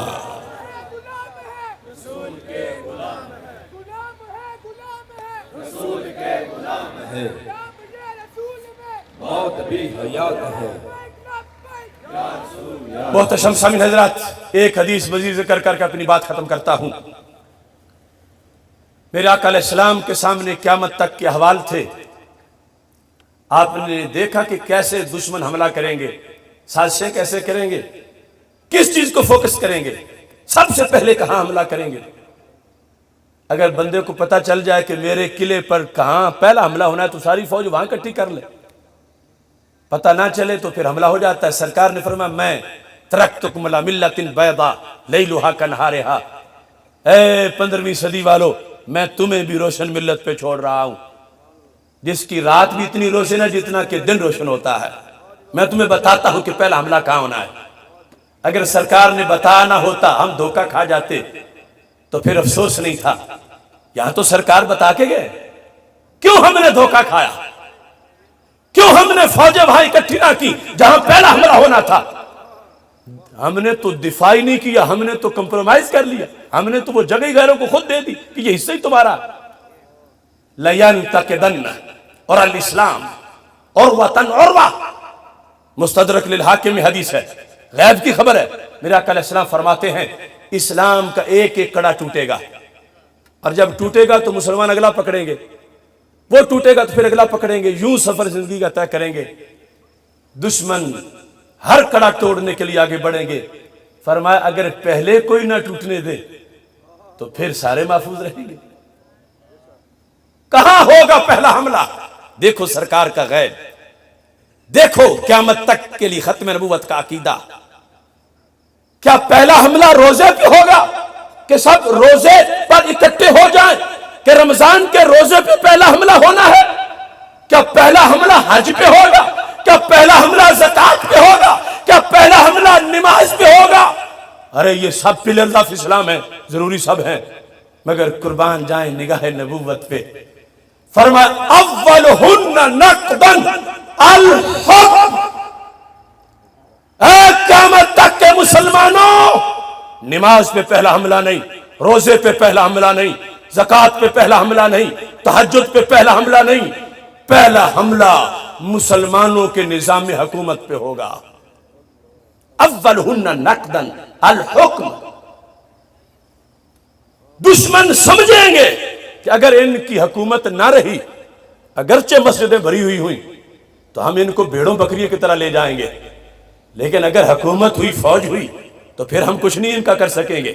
محتشم سامعین حضرات، ایک حدیث مزید ذکر کر کے اپنی بات ختم کرتا ہوں۔ میرے آقا علیہ السلام کے سامنے قیامت تک کے احوال تھے۔ آپ نے دیکھا کہ کیسے دشمن حملہ کریں گے، سازشیں کیسے کریں گے، کس چیز کو فوکس کریں گے، سب سے پہلے کہاں حملہ کریں گے۔ اگر بندے کو پتہ چل جائے کہ میرے قلعے پر کہاں پہلا حملہ ہونا ہے تو ساری فوج وہاں اکٹھی کر لے، پتہ نہ چلے تو پھر حملہ ہو جاتا ہے۔ سرکار نے فرمایا میں ترکتکم علی ملۃ بیضاء لیلھا کنہارھا، اے 15ویں صدی والو میں تمہیں بھی روشن ملت پہ چھوڑ رہا ہوں، جس کی رات بھی اتنی روشن ہے جتنا کہ دن روشن ہوتا ہے۔ میں تمہیں بتاتا ہوں کہ پہلا حملہ کہاں ہونا ہے۔ اگر سرکار نے بتایا نہ ہوتا، ہم دھوکہ کھا جاتے تو پھر افسوس نہیں تھا۔ یہاں تو سرکار بتا کے گئے، کیوں ہم نے دھوکہ کھایا؟ کیوں ہم نے فوجیں وہاں اکٹھی نہ کی جہاں پہلا حملہ ہونا تھا؟ ہم نے تو دفاع ہی نہیں کیا، ہم نے تو کمپرومائز کر لیا، ہم نے تو وہ جگہ غیروں کو خود دے دی کہ یہ حصہ ہی تمہارا۔ لَيَنْتَقِدَنَّ اور الاسلام اور وطن عروہ، مستدرک للحاکم میں حدیث ہے، غیب کی خبر ہے۔ میرے آقا علیہ السلام فرماتے ہیں اسلام کا ایک ایک کڑا ٹوٹے گا، اور جب ٹوٹے گا تو مسلمان اگلا پکڑیں گے، وہ ٹوٹے گا تو پھر اگلا پکڑیں گے، یوں سفر زندگی کا طے کریں گے۔ دشمن ہر کڑا توڑنے کے لیے آگے بڑھیں گے۔ فرمایا اگر پہلے کوئی نہ ٹوٹنے دے تو پھر سارے محفوظ رہیں گے۔ کہاں ہوگا پہلا حملہ؟ دیکھو سرکار کا غیب، دیکھو قیامت تک کے لیے ختم نبوت کا عقیدہ۔ کیا پہلا حملہ روزے پہ ہوگا کہ سب روزے پر اکٹھے ہو جائیں کہ رمضان کے روزے پہ پہلا حملہ ہونا ہے؟ کیا پہلا حملہ حج پہ ہوگا؟ کیا پہلا حملہ زکوٰۃ پہ ہوگا؟ کیا پہلا حملہ نماز پہ ہوگا؟ ارے یہ سب پلرز آف اسلام ہیں، ضروری سب ہیں، مگر قربان جائیں نگاہ نبوت پہ۔ فرمایا اولہن نقدن الحکم، اے قیامت تک کے مسلمانوں، نماز پہ پہلا حملہ نہیں، روزے پہ پہلا حملہ نہیں، زکوٰۃ پہ پہلا حملہ نہیں، تہجد پہ پہلا حملہ نہیں، پہلا حملہ مسلمانوں کے نظام حکومت پہ ہوگا۔ اولہن نقدن الحکم، دشمن سمجھیں گے کہ اگر ان کی حکومت نہ رہی، اگرچہ مسجدیں بھری ہوئی ہوئی تو ہم ان کو بھیڑوں بکریوں کی طرح لے جائیں گے، لیکن اگر حکومت ہوئی، فوج ہوئی تو پھر ہم کچھ نہیں ان کا کر سکیں گے۔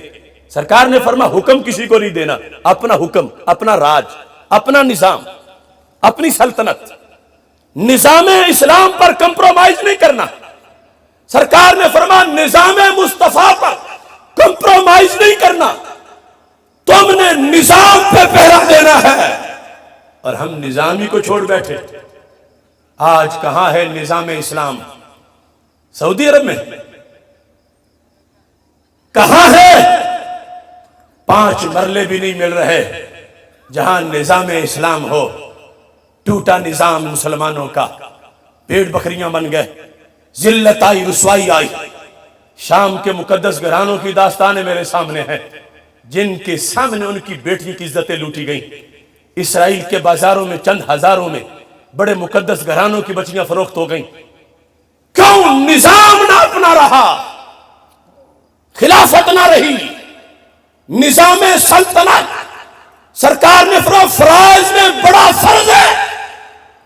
سرکار نے فرمایا حکم کسی کو نہیں دینا، اپنا حکم، اپنا راج، اپنا نظام، اپنی سلطنت، نظام اسلام پر کمپرومائز نہیں کرنا۔ سرکار نے فرمایا نظام مصطفیٰ پر کمپرومائز نہیں کرنا، تم نے نظام پہ پہرا دینا ہے، اور ہم نظامی کو چھوڑ بیٹھے۔ آج کہاں ہے نظام اسلام؟ سعودی عرب میں کہاں ہے؟ 5 مرلے بھی نہیں مل رہے جہاں نظام اسلام ہو۔ ٹوٹا نظام مسلمانوں کا، پیڑ بکریاں بن گئے، ذلت آئی، رسوائی آئی۔ شام کے مقدس گھرانوں کی داستانیں میرے سامنے ہیں، جن کے سامنے ان کی بیٹی کی عزتیں لوٹی گئیں۔ اسرائیل کے بازاروں میں چند ہزاروں میں بڑے مقدس گھرانوں کی بچیاں فروخت ہو گئیں۔ کیوں؟ نظام نہ اپنا رہا، خلافت نہ رہی، نظام سلطنت۔ سرکار نے فرمایا فرائض میں بڑا فرض ہے،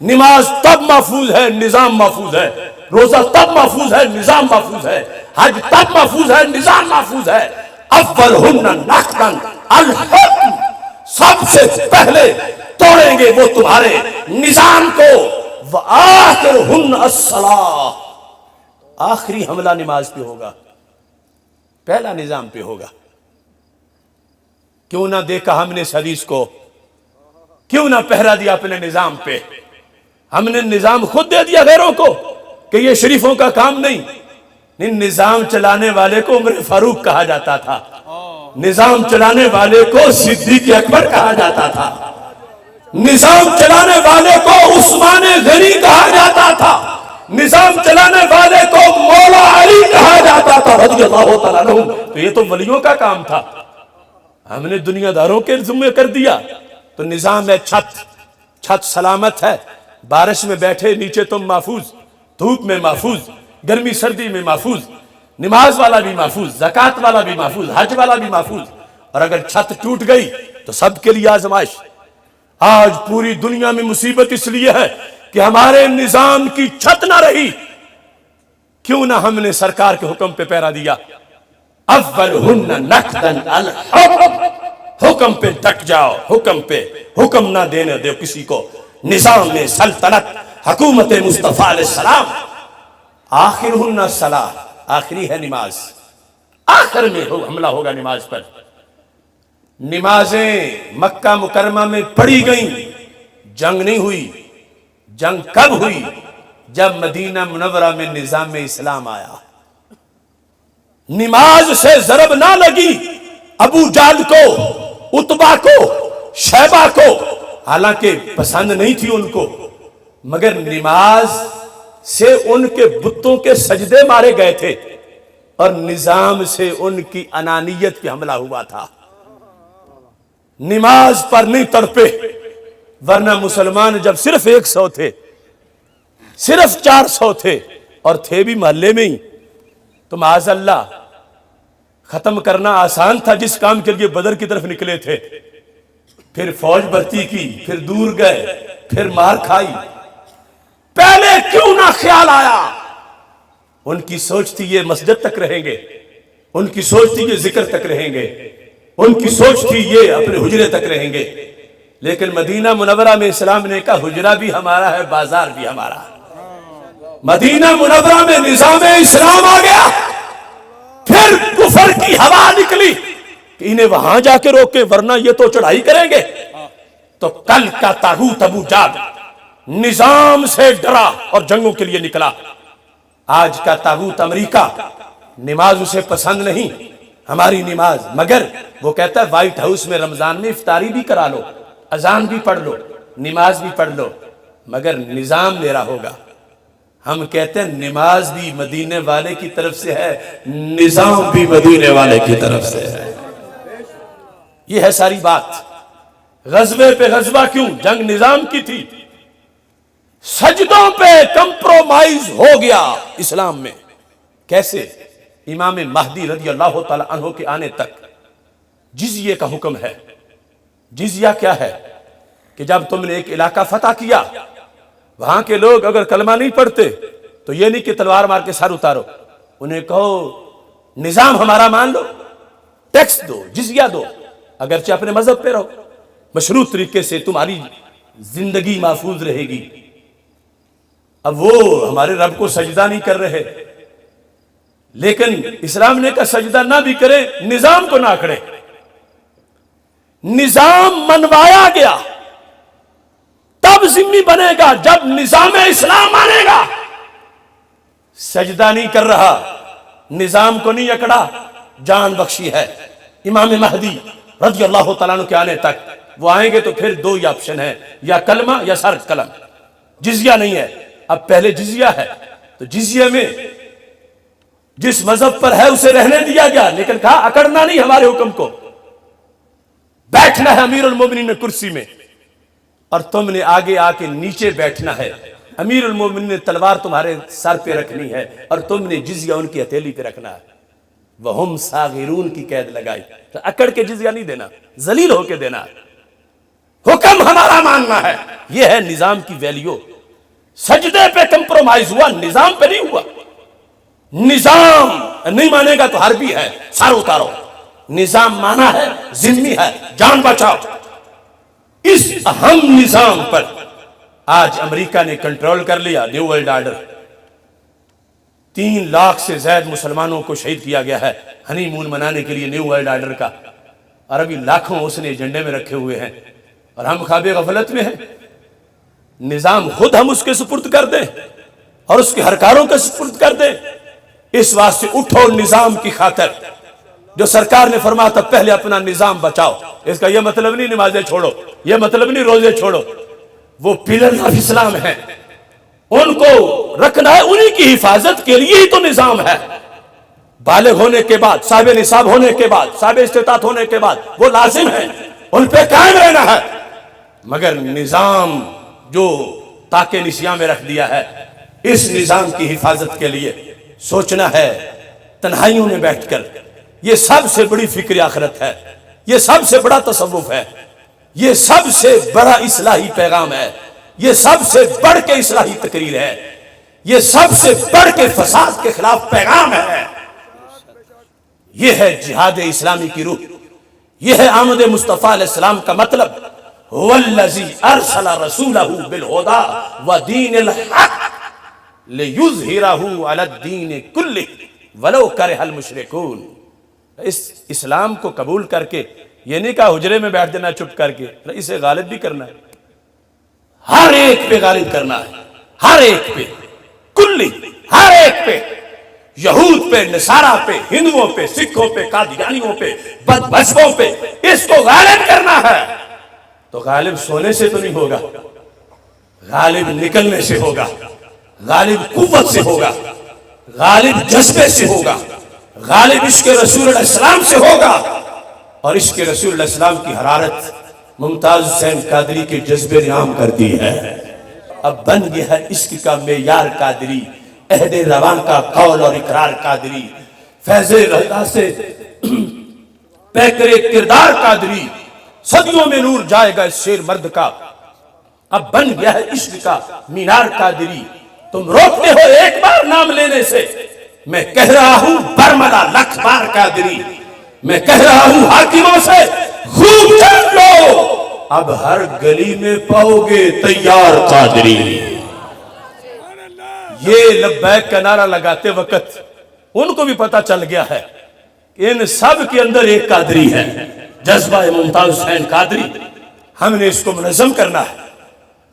نماز تب محفوظ ہے نظام محفوظ ہے، روزہ تب محفوظ ہے نظام محفوظ ہے، حج تب محفوظ ہے نظام محفوظ ہے۔ اولہن نقدن الحکم، سب سے پہلے توڑیں گے وہ تمہارے نظام کو۔ وآخرہن الصلاۃ، آخری حملہ نماز پہ ہوگا، پہلا نظام پہ ہوگا۔ کیوں نہ دیکھا ہم نے اس حدیث کو؟ کیوں نہ پہرا دیا اپنے نظام پہ؟ ہم نے نظام خود دے دیا غیروں کو کہ یہ شریفوں کا کام نہیں۔ نظام چلانے والے کو عمر فاروق کہا جاتا تھا، نظام چلانے والے کو صدیق اکبر کہا جاتا تھا، نظام چلانے والے کو عثمان غنی کہا جاتا تھا، نظام چلانے والے کو مولا علی کہا جاتا تھا رضی اللہ تعالیٰ عنہ۔ تو یہ تو ولیوں کا کام تھا، ہم نے دنیا داروں کے ذمہ کر دیا۔ تو نظام ہے چھت سلامت ہے، بارش میں بیٹھے نیچے تم محفوظ، دھوپ میں محفوظ، گرمی سردی میں محفوظ، نماز والا بھی محفوظ، زکوٰۃ والا بھی محفوظ، حج والا بھی محفوظ۔ اور اگر چھت ٹوٹ گئی تو سب کے لیے آزمائش۔ آج پوری دنیا میں مصیبت اس لیے ہے کہ ہمارے نظام کی چھت نہ رہی۔ کیوں نہ ہم نے سرکار کے حکم پہ پہرا دیا؟ اولہن نقدن الحکم، حکم پہ ڈٹ جاؤ، حکم پہ، حکم نہ دینے دو کسی کو۔ نظام میں سلطنت، حکومت مصطفیٰ علیہ السلام۔ آخرہن الصلاۃ، آخری ہے نماز، آخر میں حملہ ہوگا نماز پر۔ نمازیں مکہ مکرمہ میں پڑھی گئیں، جنگ نہیں ہوئی۔ جنگ کب ہوئی؟ جب مدینہ منورہ میں نظام اسلام آیا۔ نماز سے ضرب نہ لگی ابو جہل کو، عتبہ کو، شیبہ کو، حالانکہ پسند نہیں تھی ان کو، مگر نماز سے ان کے بتوں کے سجدے مارے گئے تھے اور نظام سے ان کی انانیت پہ حملہ ہوا تھا۔ نماز پر نہیں تڑپے، ورنہ مسلمان جب صرف 100 تھے، صرف 400 تھے اور تھے بھی محلے میں ہی، تو معاذ اللہ ختم کرنا آسان تھا جس کام کے لیے بدر کی طرف نکلے تھے۔ پھر فوج بھرتی کی، پھر دور گئے، پھر مار کھائی، پہلے کیوں نہ خیال آیا؟ ان کی سوچ تھی یہ مسجد تک رہیں گے، ان کی سوچ تھی یہ ذکر تک رہیں گے، ان کی سوچ تھی یہ اپنے حجرے تک رہیں گے، لیکن مدینہ منورہ میں اسلام نے کہا حجرہ بھی ہمارا ہے، بازار بھی ہمارا ہے۔ مدینہ منورہ میں نظام اسلام آ گیا، پھر کفر کی ہوا نکلی کہ انہیں وہاں جا کے روکے ورنہ یہ تو چڑھائی کریں گے۔ تو کل کا طاغوت ابو جہل نظام سے ڈرا اور جنگوں کے لیے نکلا۔ آج کا طاغوت امریکہ نماز اسے پسند نہیں، ہماری نماز، مگر وہ کہتا ہے وائٹ ہاؤس میں رمضان میں افطاری بھی کرا لو، اذان بھی پڑھ لو، نماز بھی پڑھ لو، مگر نظام میرا ہوگا۔ ہم کہتے ہیں نماز بھی مدینے والے کی طرف سے ہے، نظام بھی مدینے والے کی طرف سے ہے۔ یہ ہے ساری بات۔ غزوے پہ غزوہ کیوں؟ جنگ نظام کی تھی۔ سجدوں پہ کمپرومائز ہو گیا اسلام میں۔ کیسے؟ امام مہدی رضی اللہ تعالی عنہ کے آنے تک جزیے کا حکم ہے۔ جزیہ کیا ہے؟ کہ جب تم نے ایک علاقہ فتح کیا، وہاں کے لوگ اگر کلمہ نہیں پڑھتے تو یہ نہیں کہ تلوار مار کے سر اتارو، انہیں کہو نظام ہمارا مان لو، ٹیکس دو، جزیہ دو، اگرچہ اپنے مذہب پہ رہو، مشروط طریقے سے تمہاری زندگی محفوظ رہے گی۔ اب وہ ہمارے رب کو سجدہ نہیں کر رہے، لیکن اسلام نے کہا سجدہ نہ بھی کرے، نظام کو نہ اکڑے۔ نظام منوایا گیا، تب ذمہ بنے گا جب نظام اسلام آنے گا۔ سجدہ نہیں کر رہا، نظام کو نہیں اکڑا، جان بخشی ہے۔ امام مہدی رضی اللہ تعالیٰ عنہ کے آنے تک وہ آئیں گے تو پھر دو ہی آپشن ہے، یا کلمہ یا سر قلم، جزیہ نہیں ہے۔ اب پہلے جزیہ ہے تو جزیہ میں جس مذہب پر ہے اسے رہنے دیا گیا، لیکن کہا اکڑنا نہیں ہمارے حکم کو، بیٹھنا ہے امیر المومنین نے کرسی میں اور تم نے آگے آ کے نیچے بیٹھنا ہے۔ امیر المومنین نے تلوار تمہارے سر پہ رکھنی ہے اور تم نے جزیہ ان کی ہتھیلی پہ رکھنا ہے۔ وَهُمْ صَاغِرُونَ کی قید لگائی، تو اکڑ کے جزیہ نہیں دینا، ذلیل ہو کے دینا، حکم ہمارا ماننا ہے۔ یہ ہے نظام کی ویلیو۔ سجدے پہ کمپرومائز ہوا، نظام پہ نہیں ہوا۔ نظام نہیں مانے گا تو حربی ہے، سر اتارو۔ نظام مانا ہے، ذمہ ہے، جان بچاؤ۔ اس اہم نظام پر آج امریکہ نے کنٹرول کر لیا، نیو ورلڈ آرڈر۔ 3 لاکھ سے زائد مسلمانوں کو شہید کیا گیا ہے ہنی مون منانے کے لیے نیو ورلڈ آرڈر کا، اور ابھی لاکھوں اس نے ایجنڈے میں رکھے ہوئے ہیں اور ہم خواب غفلت میں ہیں۔ نظام خود ہم اس کے سپرد کر دیں اور اس کے ہرکاروں کے سپرد کر دیں۔ اس واسطے اٹھو نظام کی خاطر۔ جو سرکار نے فرمایا تھا پہلے اپنا نظام بچاؤ، اس کا یہ مطلب نہیں نمازیں چھوڑو، یہ مطلب نہیں روزے چھوڑو، وہ پلر آف اسلام ہیں، ان کو رکھنا ہے، انہی کی حفاظت کے لیے ہی تو نظام ہے۔ بالغ ہونے کے بعد، صاحب نصاب ہونے کے بعد، صاحب استطاعت ہونے کے بعد وہ لازم ہیں، ان پہ قائم رہنا ہے، مگر نظام جو تاکہ نسیاں میں رکھ دیا ہے، اس نظام کی حفاظت کے لیے سوچنا ہے تنہائیوں میں بیٹھ کر۔ یہ سب سے بڑی فکر آخرت ہے، یہ سب سے بڑا تصوف ہے، یہ سب سے بڑا اصلاحی پیغام ہے، یہ سب سے بڑھ کے اصلاحی تقریر ہے، یہ سب سے بڑھ کے فساد کے خلاف پیغام ہے۔ یہ ہے جہاد اسلامی کی روح، یہ ہے آمد مصطفیٰ علیہ السلام کا مطلب۔ هو الذی ارسل رسولہ بالہدی ودین الحق لِيُظْهِرَهُ عَلَى الدِّينِ كُلِّهِ وَلَوْ كَرِهَ الْمُشْرِكُونَ۔ اس اسلام کو قبول کر کے یہ نہیں کہا حجرے میں بیٹھ جانا چپ کر کے، اسے غالب بھی کرنا ہے، ہر ایک پہ غالب کرنا ہے، ہر ایک پہ، کلی ہر ایک پہ، یہود پہ، نصارہ پہ، ہندوؤں پہ، سکھوں پہ، قادیانیوں پہ، بدمذہبوں پہ، اس کو غالب کرنا ہے۔ تو غالب سونے سے تو نہیں ہوگا، غالب نکلنے سے ہوگا، غالب قوت سے ہوگا، غالب جذبے سے ہوگا، غالب عشق رسول علیہ السلام سے ہوگا۔ اور عشق رسول علیہ السلام کی حرارت ممتاز حسین قادری کے جذبے نے عام کر دی ہے۔ اب بن گیا ہے عشق کا معیار قادری، عہد روان کا قول اور اقرار قادری، فیض رضا سے پیکر کردار قادری، صدیوں میں نور جائے گا اس شیر مرد کا۔ اب بن گیا ہے عشق کا مینار قادری، تم روکتے ہو ایک بار نام لینے سے، میں کہہ رہا ہوں برملا لکھ بار قادری، میں کہہ رہا ہوں حاکموں سے خوب جان لو، اب ہر گلی میں پاؤ گے تیار قادری۔ یہ لبیک کا نعرہ لگاتے وقت ان کو بھی پتہ چل گیا ہے کہ ان سب کے اندر ایک قادری ہے، جذبہ ممتاز حسین قادری۔ ہم نے اس کو منظم کرنا ہے،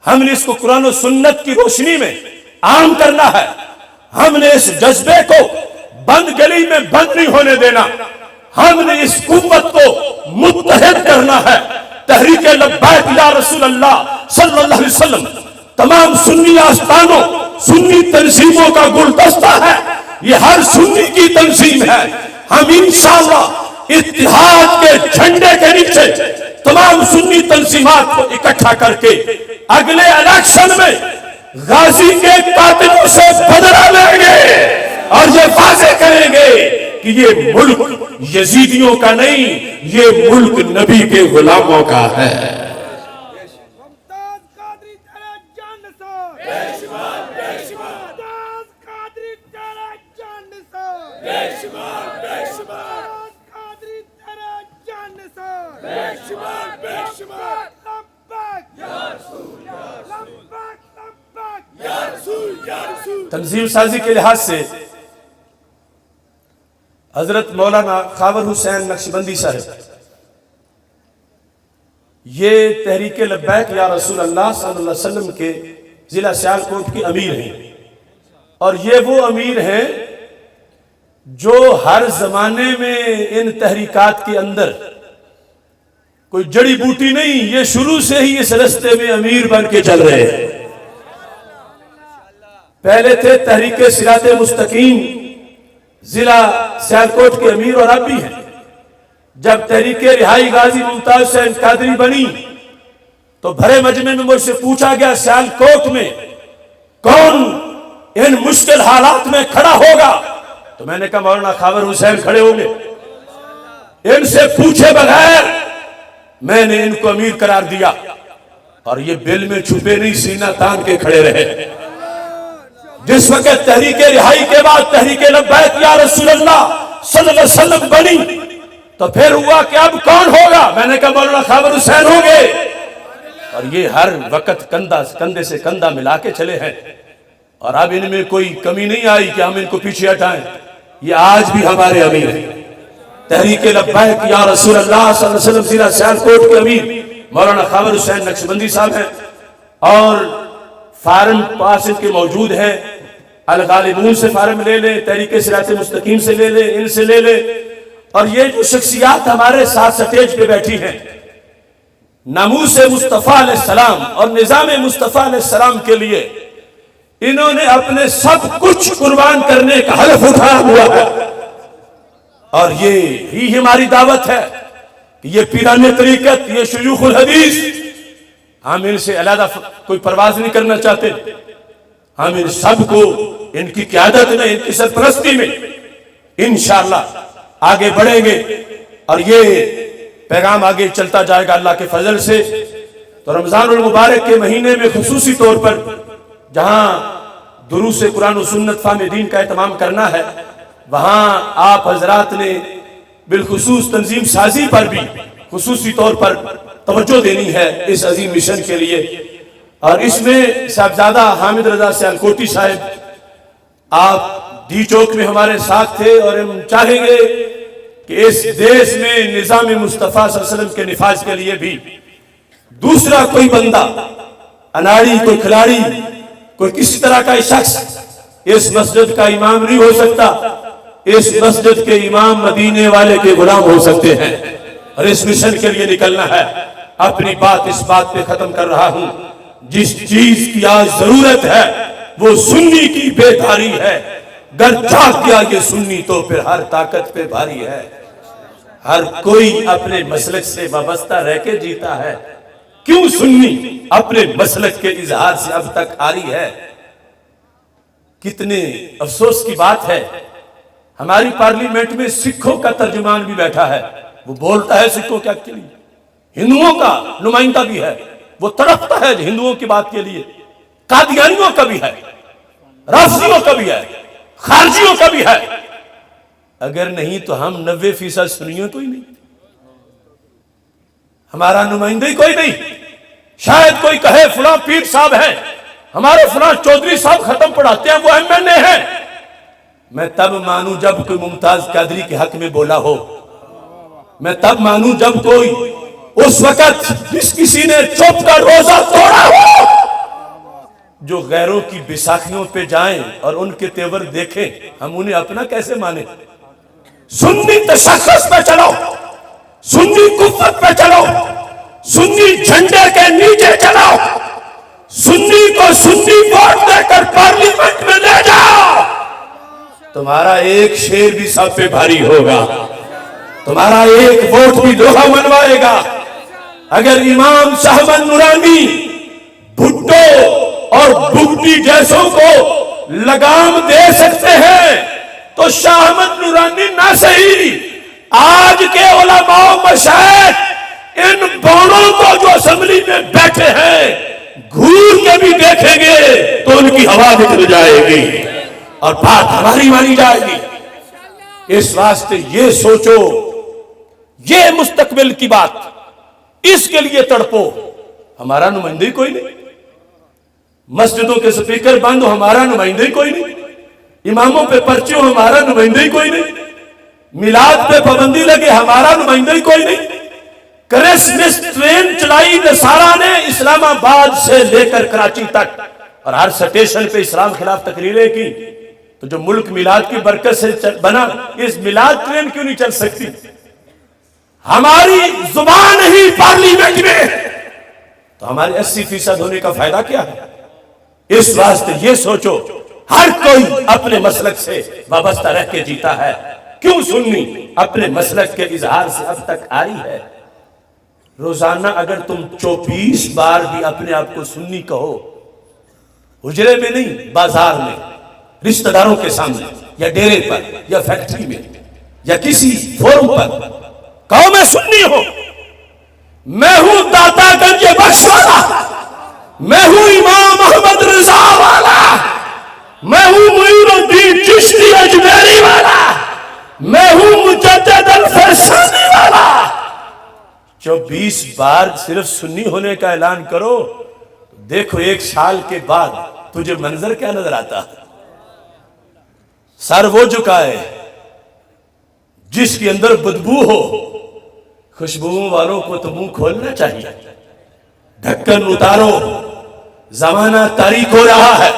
ہم نے اس کو قرآن و سنت کی روشنی میں عام کرنا ہے، ہم نے اس جذبے کو بند گلی میں بند نہیں ہونے دینا، ہم نے اس قوت کو متحد کرنا ہے۔ تحریک لبیک یا رسول اللہ صلی اللہ علیہ وسلم تمام سنی آستانوں، سنی تنظیموں کا گلدستہ ہے، یہ ہر سنی کی تنظیم ہے۔ ہم انشاءاللہ اتحاد کے جھنڈے کے نیچے تمام سنی تنظیمات کو اکٹھا کر کے اگلے الیکشن میں غازی کے قاتلوں سے بدلہ لیں گے اور یہ واضح کریں گے کہ یہ ملک یزیدیوں کا نہیں، یہ ملک نبی کے غلاموں کا ہے۔
ممتاز قادری تیرے جان نثار، ممتاز قادری تیرے جان نثار، ممتاز قادری تیرے جان نثار، لبیک لبیک یا رسول، لبیک لبیک یا رسول۔
تنظیم سازی کے لحاظ سے حضرت مولانا خاور حسین نقشبندی صاحب یہ تحریک لبیک یا رسول اللہ صلی اللہ علیہ وسلم کے ضلع سیالکوٹ کے امیر ہیں، اور یہ وہ امیر ہیں جو ہر زمانے میں ان تحریکات کے اندر کوئی جڑی بوٹی نہیں، یہ شروع سے ہی اس رستے میں امیر بن کے چل رہے ہیں۔ پہلے تھے تحریک صراط مستقیم ضلع سیالکوٹ کے امیر، اور اب بھی ہیں۔ جب تحریک رہائی غازی ممتاز حسین قادری بنی تو بھرے مجمع میں مجھ سے پوچھا گیا سیالکوٹ میں کون ان مشکل حالات میں کھڑا ہوگا، تو میں نے کہا مولانا خاور حسین کھڑے ہوں گے۔ ان سے پوچھے بغیر میں نے ان کو امیر قرار دیا، اور یہ بل میں چھپے نہیں، سینہ تان کے کھڑے رہے۔ جس وقت تحریک رہائی کے بعد تحریک لبیک یا رسول اللہ صلی اللہ علیہ وسلم بنی تو پھر ہوا کہ اب کون ہوگا، میں نے کہا مولانا خاور حسین ہوں گے، اور یہ ہر وقت کندھے سے کندھا ملا کے چلے ہیں، اور اب ان میں کوئی کمی نہیں آئی کہ ہم ان کو پیچھے ہٹائیں، یہ آج بھی ہمارے امیر ہیں۔ تحریک لبیک یا رسول اللہ صلی اللہ علیہ وسلم ضلع سیالکوٹ کے امیر مولانا خاور حسین نقشبندی صاحب ہیں، اور فارم پاس ان کے موجود ہیں، الغالبون سے فارم لے لیں، تحریک صراط مستقیم سے لے لیں، ان سے لے لیں۔ اور یہ جو شخصیات ہمارے ساتھ سٹیج پہ بیٹھی ہیں، ناموس مصطفیٰ علیہ السلام اور نظام مصطفیٰ علیہ السلام کے لیے انہوں نے اپنے سب کچھ قربان کرنے کا حلف اٹھایا ہوا ہے، اور یہ ہی ہماری دعوت ہے کہ یہ پیران طریقت، یہ شیوخ الحدیث، ہم ان سے علیحدہ کوئی پرواز نہیں کرنا چاہتے، ہم ان سب کو ان کی قیادت میں، ان کی سرپرستی میں انشاءاللہ آگے بڑھیں گے، اور یہ پیغام آگے چلتا جائے گا اللہ کے فضل سے۔ تو رمضان المبارک کے مہینے میں خصوصی طور پر جہاں دروس قرآن و سنت فہم دین کا اہتمام کرنا ہے، وہاں آپ حضرات نے بالخصوص تنظیم سازی پر بھی خصوصی طور پر توجہ دینی ہے اس عظیم مشن کے لیے۔ اور اس میں صاحبزادہ حامد رضا سیالکوٹی صاحب آپ ڈی چوک میں ہمارے ساتھ تھے، اور ہم چاہیں گے کہ اس دیش میں نظام مصطفیٰ صلی اللہ علیہ وسلم کے نفاذ کے لیے بھی دوسرا کوئی بندہ، اناڑی، کوئی کھلاڑی، کوئی کسی طرح کا شخص اس مسجد کا امام نہیں ہو سکتا. اس مسجد کے امام مدینے والے کے غلام ہو سکتے ہیں، اور اس مشن کے لیے نکلنا ہے. اپنی بات اس بات پہ ختم کر رہا ہوں، جس چیز کی آج ضرورت ہے وہ سنی کی بیداری ہے. گر جاگ گیا یہ سنی تو پھر ہر طاقت پہ بھاری ہے. ہر کوئی اپنے مسلک سے وابستہ رہ کے جیتا ہے. کیوں سنی اپنے مسلک کے اظہار سے اب تک آری ہے؟ کتنے افسوس کی بات ہے، ہماری پارلیمنٹ میں سکھوں کا ترجمان بھی بیٹھا ہے. وہ بولتا ہے سکھوں کے حق کے لیے، ہندوؤں کا نمائندہ بھی ہے، وہ تڑپتا ہے ہندوؤں کی بات کے لیے. قادیانیوں کا بھی ہے، رافضیوں کا بھی ہے، خارجیوں کا بھی ہے. اگر نہیں تو ہم 90% سنیوں کوئی نہیں، ہمارا نمائندہ ہی کوئی نہیں. شاید کوئی کہے فلاں پیر صاحب ہیں، ہمارے فلاں چودھری صاحب ختم پڑھاتے ہیں، وہ MLA ہیں. میں تب مانوں جب کوئی ممتاز قادری کے حق میں بولا ہو. میں تب مانوں جب کوئی اس وقت جس کسی نے چپ کا روزہ توڑا ہو. جو غیروں کی بیساکھیوں پہ جائیں اور ان کے تیور دیکھیں، ہم انہیں اپنا کیسے مانیں؟ سنی تشخص پہ چلو، سنی قوت پہ چلو، سنی جھنڈے کے نیچے چلو، سنی کو سنی ووٹ دے کر پارلیمنٹ میں لے جاؤ. تمہارا ایک شیر بھی سب پہ بھاری ہوگا، تمہارا ایک ووٹ بھی لوہا منوائے گا. اگر امام شاہ احمد نورانی بھٹو اور بگٹی جیسوں کو لگام دے سکتے ہیں تو شاہ احمد نورانی نہ صحیح، آج کے علماء و مشائخ ان بونوں کو جو اسمبلی میں بیٹھے ہیں گھور کے بھی دیکھیں گے تو ان کی ہوا نکل جائے گی اور بات ہماری مانی جائے گی. اس واسطے یہ سوچو، یہ مستقبل کی بات، اس کے لیے تڑپو. ہمارا نمائندہ کوئی نہیں، مسجدوں کے سپیکر بند ہو، ہمارا نمائندہ کوئی نہیں. اماموں پہ پرچے ہو، ہمارا نمائندہ کوئی نہیں. میلاد پہ پابندی لگے، ہمارا نمائندہ کوئی نہیں. کرسمس ٹرین چلائی نصارہ نے اسلام آباد سے لے کر کراچی تک، اور ہر سٹیشن پہ اسلام خلاف تقریریں کی. تو جو ملک میلاد کی برکت سے بنا، اس میلاد ٹرین کیوں نہیں چل سکتی؟ ہماری زبان ہی پارلیمنٹ میں تو ہمارے 80% ہونے کا فائدہ کیا ہے؟ اس واسطے یہ سوچو، ہر کوئی اپنے مسلک سے وابستہ رہ کے جیتا ہے. کیوں سنی اپنے مسلک کے اظہار سے اب تک آئی ہے؟ روزانہ اگر تم 24 بار بھی اپنے آپ کو سنی کہو، حجرے میں نہیں، بازار میں، رشتہ داروں کے سامنے، یا ڈیرے پر، یا فیکٹری میں، یا کسی فورم پر کہو میں سنی ہوں، میں ہوں داتا گنج بخش والا، میں ہوں امام احمد رضا والا، میں ہوں معین الدین چشتی اجمیری والا، میں ہوں مجدد الفیصانی والا. 24 بار صرف سنی ہونے کا اعلان کرو، دیکھو 1 سال کے بعد تجھے منظر کیا نظر آتا. سر وہ جھکائے جس کے اندر بدبو ہو. خوشبوؤں والوں کو تو منہ کھولنا چاہیے. ڈھکن اتارو، زمانہ تاریک ہو رہا ہے،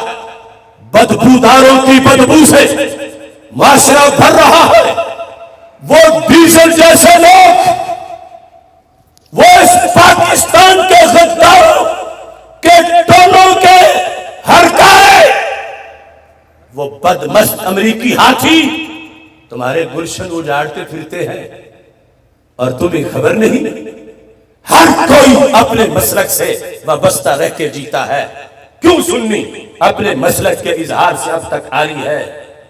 بدبوداروں کی بدبو سے معاشرہ بھر رہا ہے. وہ ڈیزل جیسے لوگ، وہ اس پاکستان کے غداروں کے ٹولوں کے ہرکارے، وہ بدمست امریکی ہاتھی تمہارے گلشن اجاڑتے پھرتے ہیں اور تمہیں خبر نہیں. ہر کوئی اپنے مسلک سے وابستہ رہ کے جیتا ہے. کیوں سنی اپنے مسلک کے اظہار سے اب تک آری ہے.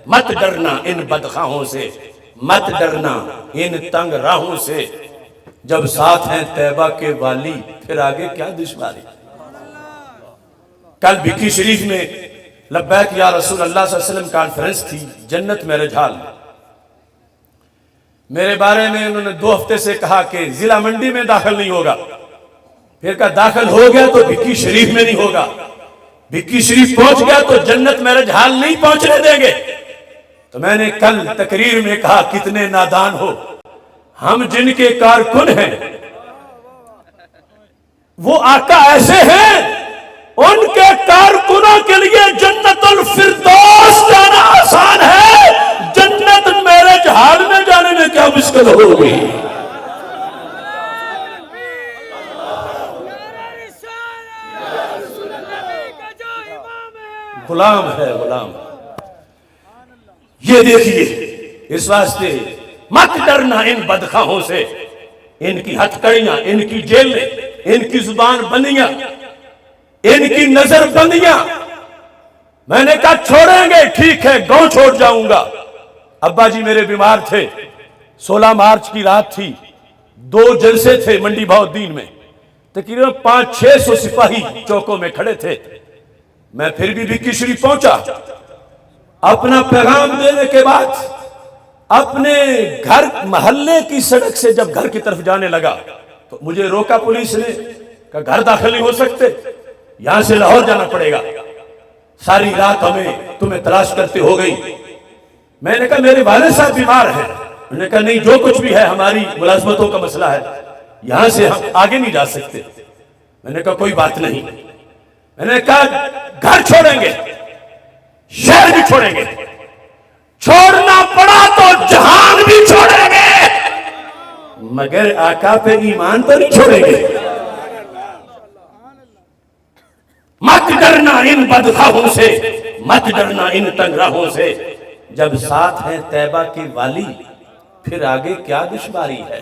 مت ڈرنا ان بدخواہوں سے، مت ڈرنا ان تنگ راہوں سے. جب ساتھ ہیں طیبہ کے والی، پھر آگے کیا دشواری. کل بھکی شریف میں لبیک یا رسول اللہ صلی اللہ علیہ وسلم کانفرنس تھی، جنت میرج ہال. میرے بارے میں انہوں نے 2 ہفتے سے کہا کہ ضلع منڈی میں داخل نہیں ہوگا. پھر کہا داخل ہو گیا تو بھکی شریف میں نہیں ہوگا. بھکی شریف پہنچ گیا تو جنت میرج ہال نہیں پہنچنے دیں گے. تو میں نے کل تقریر میں کہا کتنے نادان ہو. ہم جن کے کارکن ہیں وہ آقا ایسے ہیں، ان کے کارکنوں کے لیے جنت الفردوس جانا آسان ہے، جنت میرے جہاد میں جانے میں کیا مشکل ہوگی؟ غلام ہے غلام. یہ دیکھیے، اس واسطے مت ڈرنا ان بدخواہوں سے، ان کی ہتھکڑیاں، ان کی جیلیں، ان کی زبان بندیاں، ان کی نظر بندیاں. میں نے کہا چھوڑیں گے، ٹھیک ہے، گاؤں چھوڑ جاؤں گا. ابا جی میرے بیمار تھے، 16 مارچ کی رات تھی، 2 جلسے تھے منڈی بہاؤالدین میں، تقریباً 500-600 سپاہی چوکوں میں کھڑے تھے. میں پھر بھی بھکی شریف پہنچا. اپنا پیغام دینے کے بعد اپنے گھر محلے کی سڑک سے جب گھر کی طرف جانے لگا تو مجھے روکا پولیس نے، کہ گھر داخل نہیں ہو سکتے، یہاں سے لاہور جانا پڑے گا. ساری رات ہمیں تمہیں تلاش کرتے ہو گئی. میں نے کہا میرے والد صاحب بیمار ہیں. میں نے کہا نہیں، جو کچھ بھی ہے ہماری ملازمتوں کا مسئلہ ہے، یہاں سے ہم آگے نہیں جا سکتے. میں نے کہا کوئی بات نہیں. میں نے کہا گھر چھوڑیں گے، شہر بھی چھوڑیں گے، چھوڑنا پڑا تو جہان بھی چھوڑیں گے، مگر آقا پہ ایمان تو نہیں چھوڑیں گے. مت ڈرنا ان بدخواہوں سے، مت ڈرنا ان تنگراہوں سے. جب ساتھ ہیں طیبہ کے والی، پھر آگے کیا دشواری ہے؟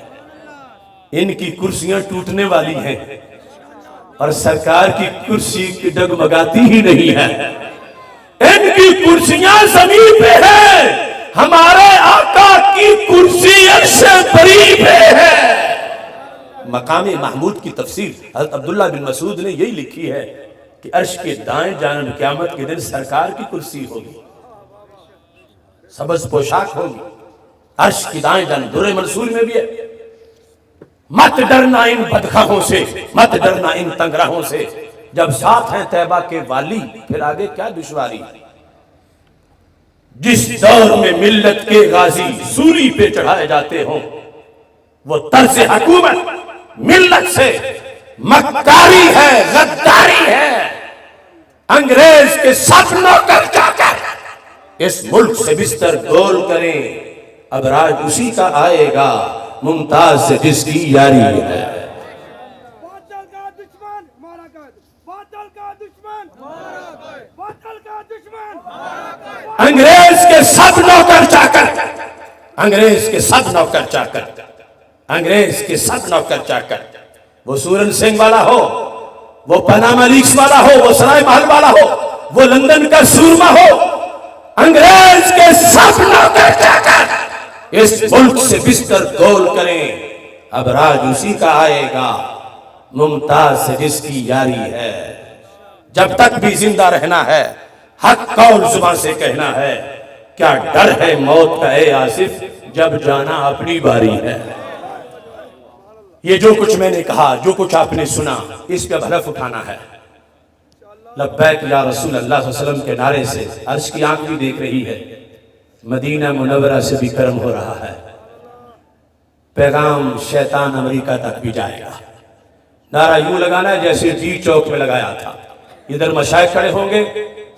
ان کی کرسیاں ٹوٹنے والی ہیں اور سرکار کی کرسی ڈگمگاتی ہی نہیں ہے. ان کی کرسیاں زمین پہ ہیں، ہمارے آقا کی کرسی عرش بری پہ ہے. مقام محمود کی تفسیر حضرت عبداللہ بن مسعود نے یہی لکھی ہے کہ عرش کے دائیں جانب قیامت کے دن سرکار کی کرسی ہوگی، سبز پوشاک ہوگی. عرش کی دائیں جانب درِ منصور میں بھی ہے. مت ڈرنا ان بدخواہوں سے، مت ڈرنا ان تنگراہوں سے. جب ساتھ ہیں طیبہ کے والی، پھر آگے کیا دشواری؟ جس دور میں ملت کے غازی سولی پہ چڑھائے جاتے ہوں، وہ طرز حکومت ملت سے مکاری ہے، غداری ہے. انگریز کے سب نوکر جا کر اس ملک سے بستر گول کریں، اب راج اسی کا آئے گا، ممتاز سے جس کی یاری ہے.
باطل کا دشمن مارا کر، باطل کا دشمن مارا کر، باطل کا دشمن مارا کر.
انگریز کے سب نوکر چاکر، انگریز کے سب نوکر چاکر، انگریز کے سب نوکر چاکر، وہ سورن سنگھ والا ہو، وہ پاناما لیکس والا ہو، وہ سرائے محل والا ہو، وہ لندن کا سورما ہو، انگریز کے سب نوکر چاکر اس ملک سے بستر گول کریں، اب راج اسی کا آئے گا، ممتاز سے جس کی یاری ہے. جب تک بھی زندہ رہنا ہے، حق قول زبان سے کہنا ہے. کیا ڈر ہے موت کا اے آصف، جب جانا اپنی باری ہے. یہ جو کچھ میں نے کہا، جو کچھ آپ نے سنا، اس پہ حلف اٹھانا ہے. لبیک یا رسول اللہ صلی اللہ علیہ وسلم کے نعرے سے عرش کی آنکھ بھی دیکھ رہی ہے، مدینہ منورہ سے بھی کرم ہو رہا ہے. پیغام شیطان امریکہ تک بھی جائے گا. نعرہ یوں لگانا ہے جیسے ڈی چوک میں لگایا تھا. ادھر مشائخ کھڑے ہوں گے،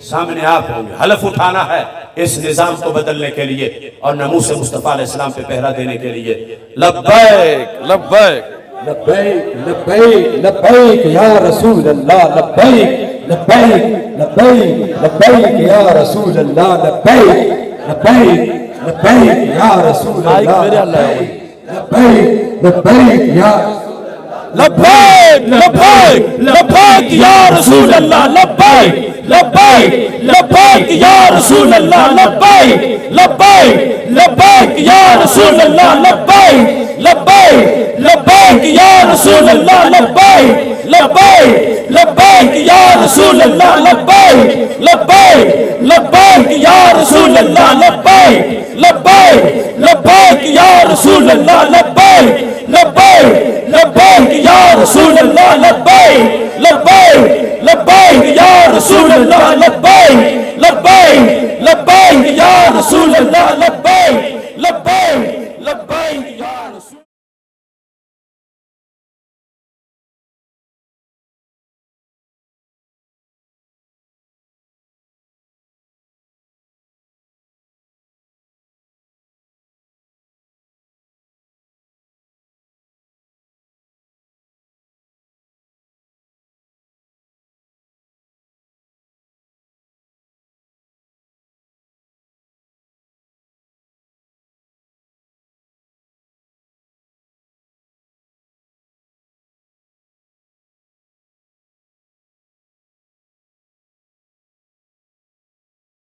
سامنے آپ ہوں گے. حلف اٹھانا ہے اس نظام کو بدلنے کے لیے اور ناموس مصطفیٰ علیہ السلام پہ پہرا دینے کے لیے. لبیک لبیک
لبیک لبیک لبیک یا رسول اللہ، لبیک لبیک لبیک لبیک یا رسول اللہ، لبیک لبیک لبیک یا رسول اللہ، لبیک لبیک یا
لبیک لبیک لبیک یا رسول اللہ، لبیک لبیک لبیک یا رسول اللہ، لبیک لبیک لبیک یا رسول اللہ، لبیک لبیک لبیک یا رسول اللہ، لبیک لبیک لبیک یا رسول اللہ، لبیک لبیک لبیک یا رسول اللہ، لبیک لبیک لبیک یا رسول اللہ، لبیک لبیک لبیک یا رسول اللہ، لبیک لبیک لبیک یا رسول اللہ، لبیک لبیک لبیک یا رسول اللہ، لبیک